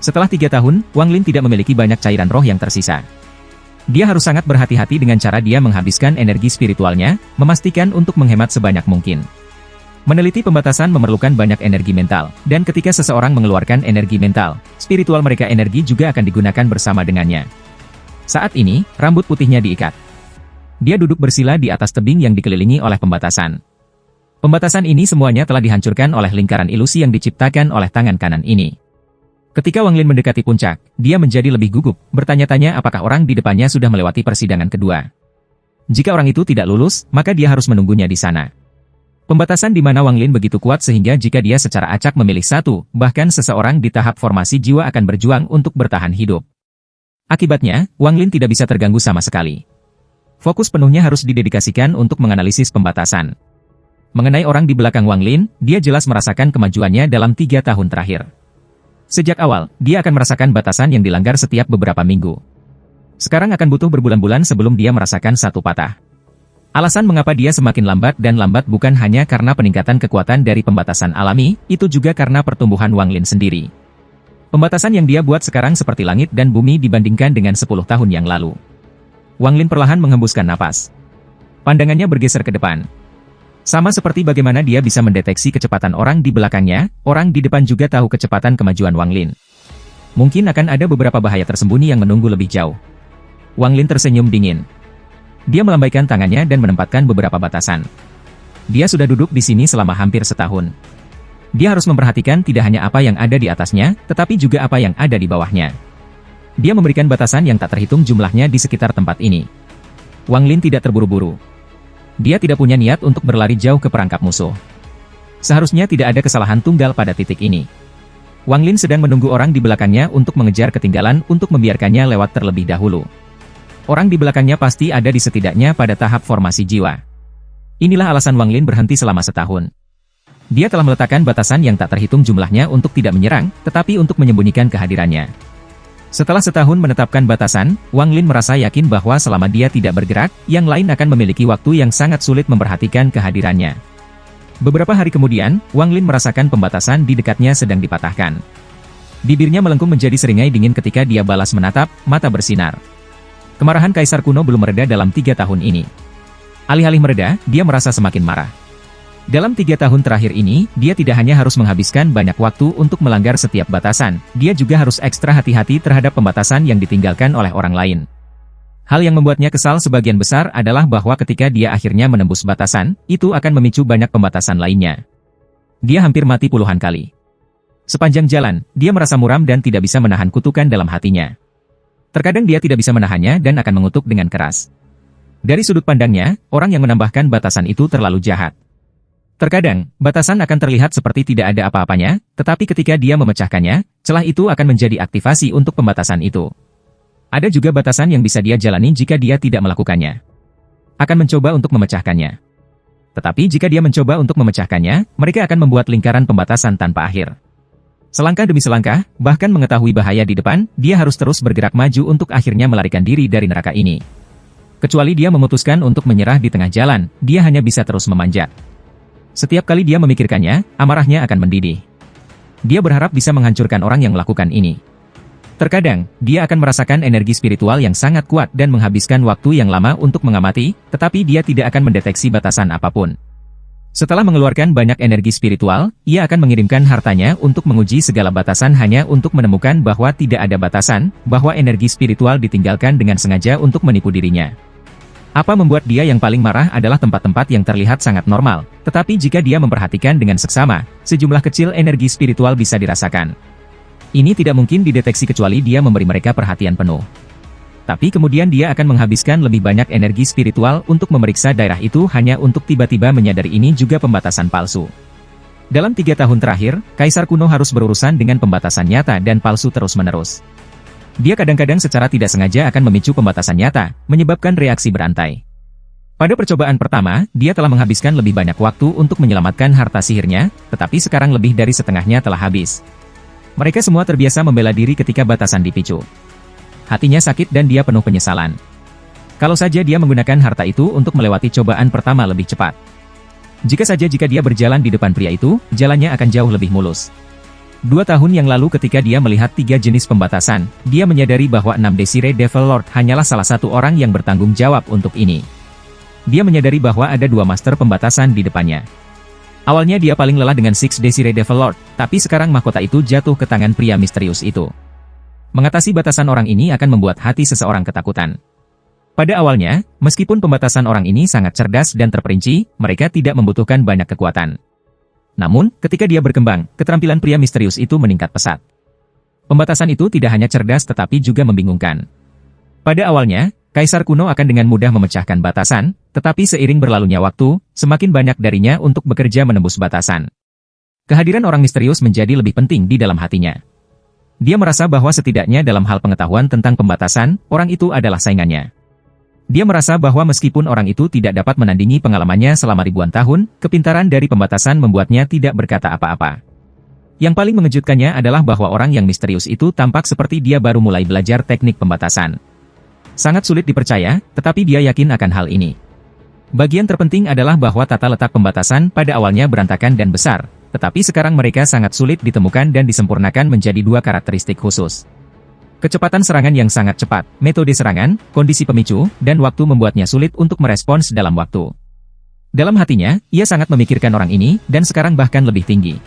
Setelah 3 tahun, Wang Lin tidak memiliki banyak cairan roh yang tersisa. Dia harus sangat berhati-hati dengan cara dia menghabiskan energi spiritualnya, memastikan untuk menghemat sebanyak mungkin. Meneliti pembatasan memerlukan banyak energi mental, dan ketika seseorang mengeluarkan energi mental, spiritual mereka energi juga akan digunakan bersama dengannya. Saat ini, rambut putihnya diikat. Dia duduk bersila di atas tebing yang dikelilingi oleh pembatasan. Pembatasan ini semuanya telah dihancurkan oleh lingkaran ilusi yang diciptakan oleh tangan kanan ini. Ketika Wang Lin mendekati puncak, dia menjadi lebih gugup, bertanya-tanya apakah orang di depannya sudah melewati persidangan kedua. Jika orang itu tidak lulus, maka dia harus menunggunya di sana. Pembatasan di mana Wang Lin begitu kuat sehingga jika dia secara acak memilih satu, bahkan seseorang di tahap formasi jiwa akan berjuang untuk bertahan hidup. Akibatnya, Wang Lin tidak bisa terganggu sama sekali. Fokus penuhnya harus didedikasikan untuk menganalisis pembatasan. Mengenai orang di belakang Wang Lin, dia jelas merasakan kemajuannya dalam 3 tahun terakhir. Sejak awal, dia akan merasakan batasan yang dilanggar setiap beberapa minggu. Sekarang akan butuh berbulan-bulan sebelum dia merasakan satu patah. Alasan mengapa dia semakin lambat dan lambat bukan hanya karena peningkatan kekuatan dari pembatasan alami, itu juga karena pertumbuhan Wang Lin sendiri. Pembatasan yang dia buat sekarang seperti langit dan bumi dibandingkan dengan 10 tahun yang lalu. Wang Lin perlahan menghembuskan napas. Pandangannya bergeser ke depan. Sama seperti bagaimana dia bisa mendeteksi kecepatan orang di belakangnya, orang di depan juga tahu kecepatan kemajuan Wang Lin. Mungkin akan ada beberapa bahaya tersembunyi yang menunggu lebih jauh. Wang Lin tersenyum dingin. Dia melambaikan tangannya dan menempatkan beberapa batasan. Dia sudah duduk di sini selama hampir setahun. Dia harus memperhatikan tidak hanya apa yang ada di atasnya, tetapi juga apa yang ada di bawahnya. Dia memberikan batasan yang tak terhitung jumlahnya di sekitar tempat ini. Wang Lin tidak terburu-buru. Dia tidak punya niat untuk berlari jauh ke perangkap musuh. Seharusnya tidak ada kesalahan tunggal pada titik ini. Wang Lin sedang menunggu orang di belakangnya untuk mengejar ketinggalan untuk membiarkannya lewat terlebih dahulu. Orang di belakangnya pasti ada di setidaknya pada tahap formasi jiwa. Inilah alasan Wang Lin berhenti selama setahun. Dia telah meletakkan batasan yang tak terhitung jumlahnya untuk tidak menyerang, tetapi untuk menyembunyikan kehadirannya. Setelah setahun menetapkan batasan, Wang Lin merasa yakin bahwa selama dia tidak bergerak, yang lain akan memiliki waktu yang sangat sulit memperhatikan kehadirannya. Beberapa hari kemudian, Wang Lin merasakan pembatasan di dekatnya sedang dipatahkan. Bibirnya melengkung menjadi seringai dingin ketika dia balas menatap, mata bersinar. Kemarahan Kaisar Kuno belum mereda dalam 3 tahun ini. Alih-alih mereda, dia merasa semakin marah. Dalam 3 tahun terakhir ini, dia tidak hanya harus menghabiskan banyak waktu untuk melanggar setiap batasan, dia juga harus ekstra hati-hati terhadap pembatasan yang ditinggalkan oleh orang lain. Hal yang membuatnya kesal sebagian besar adalah bahwa ketika dia akhirnya menembus batasan, itu akan memicu banyak pembatasan lainnya. Dia hampir mati puluhan kali. Sepanjang jalan, dia merasa muram dan tidak bisa menahan kutukan dalam hatinya. Terkadang dia tidak bisa menahannya dan akan mengutuk dengan keras. Dari sudut pandangnya, orang yang menambahkan batasan itu terlalu jahat. Terkadang, batasan akan terlihat seperti tidak ada apa-apanya, tetapi ketika dia memecahkannya, celah itu akan menjadi aktivasi untuk pembatasan itu. Ada juga batasan yang bisa dia jalani jika dia tidak melakukannya. Akan mencoba untuk memecahkannya. Tetapi jika dia mencoba untuk memecahkannya, mereka akan membuat lingkaran pembatasan tanpa akhir. Selangkah demi selangkah, bahkan mengetahui bahaya di depan, dia harus terus bergerak maju untuk akhirnya melarikan diri dari neraka ini. Kecuali dia memutuskan untuk menyerah di tengah jalan, dia hanya bisa terus memanjat. Setiap kali dia memikirkannya, amarahnya akan mendidih. Dia berharap bisa menghancurkan orang yang melakukan ini. Terkadang, dia akan merasakan energi spiritual yang sangat kuat dan menghabiskan waktu yang lama untuk mengamati, tetapi dia tidak akan mendeteksi batasan apapun. Setelah mengeluarkan banyak energi spiritual, ia akan mengirimkan hartanya untuk menguji segala batasan hanya untuk menemukan bahwa tidak ada batasan, bahwa energi spiritual ditinggalkan dengan sengaja untuk menipu dirinya. Apa membuat dia yang paling marah adalah tempat-tempat yang terlihat sangat normal, tetapi jika dia memperhatikan dengan seksama, sejumlah kecil energi spiritual bisa dirasakan. Ini tidak mungkin dideteksi kecuali dia memberi mereka perhatian penuh. Tapi kemudian dia akan menghabiskan lebih banyak energi spiritual untuk memeriksa daerah itu hanya untuk tiba-tiba menyadari ini juga pembatasan palsu. Dalam 3 tahun terakhir, Kaisar Kuno harus berurusan dengan pembatasan nyata dan palsu terus-menerus. Dia kadang-kadang secara tidak sengaja akan memicu pembatasan nyata, menyebabkan reaksi berantai. Pada percobaan pertama, dia telah menghabiskan lebih banyak waktu untuk menyelamatkan harta sihirnya, tetapi sekarang lebih dari setengahnya telah habis. Mereka semua terbiasa membela diri ketika batasan dipicu. Hatinya sakit dan dia penuh penyesalan. Kalau saja dia menggunakan harta itu untuk melewati cobaan pertama lebih cepat. Jika dia berjalan di depan pria itu, jalannya akan jauh lebih mulus. 2 tahun yang lalu ketika dia melihat 3 jenis pembatasan, dia menyadari bahwa 6 Desire Devil Lord hanyalah salah satu orang yang bertanggung jawab untuk ini. Dia menyadari bahwa ada 2 master pembatasan di depannya. Awalnya dia paling lelah dengan Six Desire Devil Lord, tapi sekarang mahkota itu jatuh ke tangan pria misterius itu. Mengatasi batasan orang ini akan membuat hati seseorang ketakutan. Pada awalnya, meskipun pembatasan orang ini sangat cerdas dan terperinci, mereka tidak membutuhkan banyak kekuatan. Namun, ketika dia berkembang, keterampilan pria misterius itu meningkat pesat. Pembatasan itu tidak hanya cerdas tetapi juga membingungkan. Pada awalnya, Kaisar Kuno akan dengan mudah memecahkan batasan, tetapi seiring berlalunya waktu, semakin banyak darinya untuk bekerja menembus batasan. Kehadiran orang misterius menjadi lebih penting di dalam hatinya. Dia merasa bahwa setidaknya dalam hal pengetahuan tentang pembatasan, orang itu adalah saingannya. Dia merasa bahwa meskipun orang itu tidak dapat menandingi pengalamannya selama ribuan tahun, kepintaran dari pembatasan membuatnya tidak berkata apa-apa. Yang paling mengejutkannya adalah bahwa orang yang misterius itu tampak seperti dia baru mulai belajar teknik pembatasan. Sangat sulit dipercaya, tetapi dia yakin akan hal ini. Bagian terpenting adalah bahwa tata letak pembatasan pada awalnya berantakan dan besar, tetapi sekarang mereka sangat sulit ditemukan dan disempurnakan menjadi 2 karakteristik khusus. Kecepatan serangan yang sangat cepat, metode serangan, kondisi pemicu, dan waktu membuatnya sulit untuk merespons dalam waktu. Dalam hatinya, ia sangat memikirkan orang ini, dan sekarang bahkan lebih tinggi.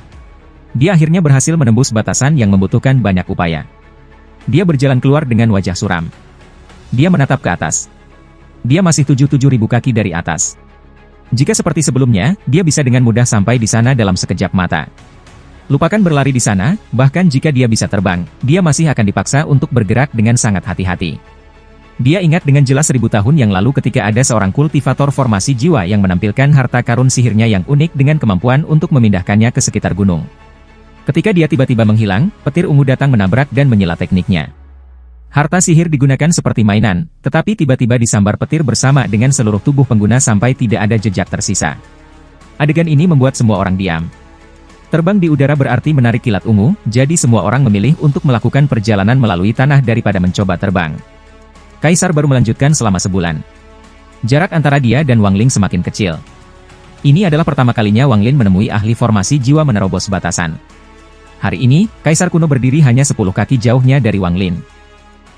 Dia akhirnya berhasil menembus batasan yang membutuhkan banyak upaya. Dia berjalan keluar dengan wajah suram. Dia menatap ke atas. Dia masih 77.000 kaki dari atas. Jika seperti sebelumnya, dia bisa dengan mudah sampai di sana dalam sekejap mata. Lupakan berlari di sana, bahkan jika dia bisa terbang, dia masih akan dipaksa untuk bergerak dengan sangat hati-hati. Dia ingat dengan jelas 1000 tahun yang lalu ketika ada seorang kultivator formasi jiwa yang menampilkan harta karun sihirnya yang unik dengan kemampuan untuk memindahkannya ke sekitar gunung. Ketika dia tiba-tiba menghilang, petir ungu datang menabrak dan menyela tekniknya. Harta sihir digunakan seperti mainan, tetapi tiba-tiba disambar petir bersama dengan seluruh tubuh pengguna sampai tidak ada jejak tersisa. Adegan ini membuat semua orang diam. Terbang di udara berarti menarik kilat ungu, jadi semua orang memilih untuk melakukan perjalanan melalui tanah daripada mencoba terbang. Kaisar baru melanjutkan selama sebulan. Jarak antara dia dan Wang Ling semakin kecil. Ini adalah pertama kalinya Wang Lin menemui ahli formasi jiwa menerobos batasan. Hari ini, Kaisar kuno berdiri hanya 10 kaki jauhnya dari Wang Lin.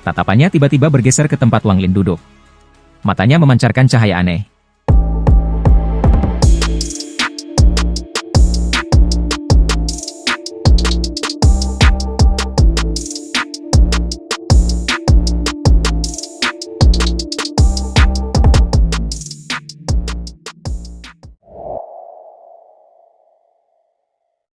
Tatapannya tiba-tiba bergeser ke tempat Wang Lin duduk. Matanya memancarkan cahaya aneh.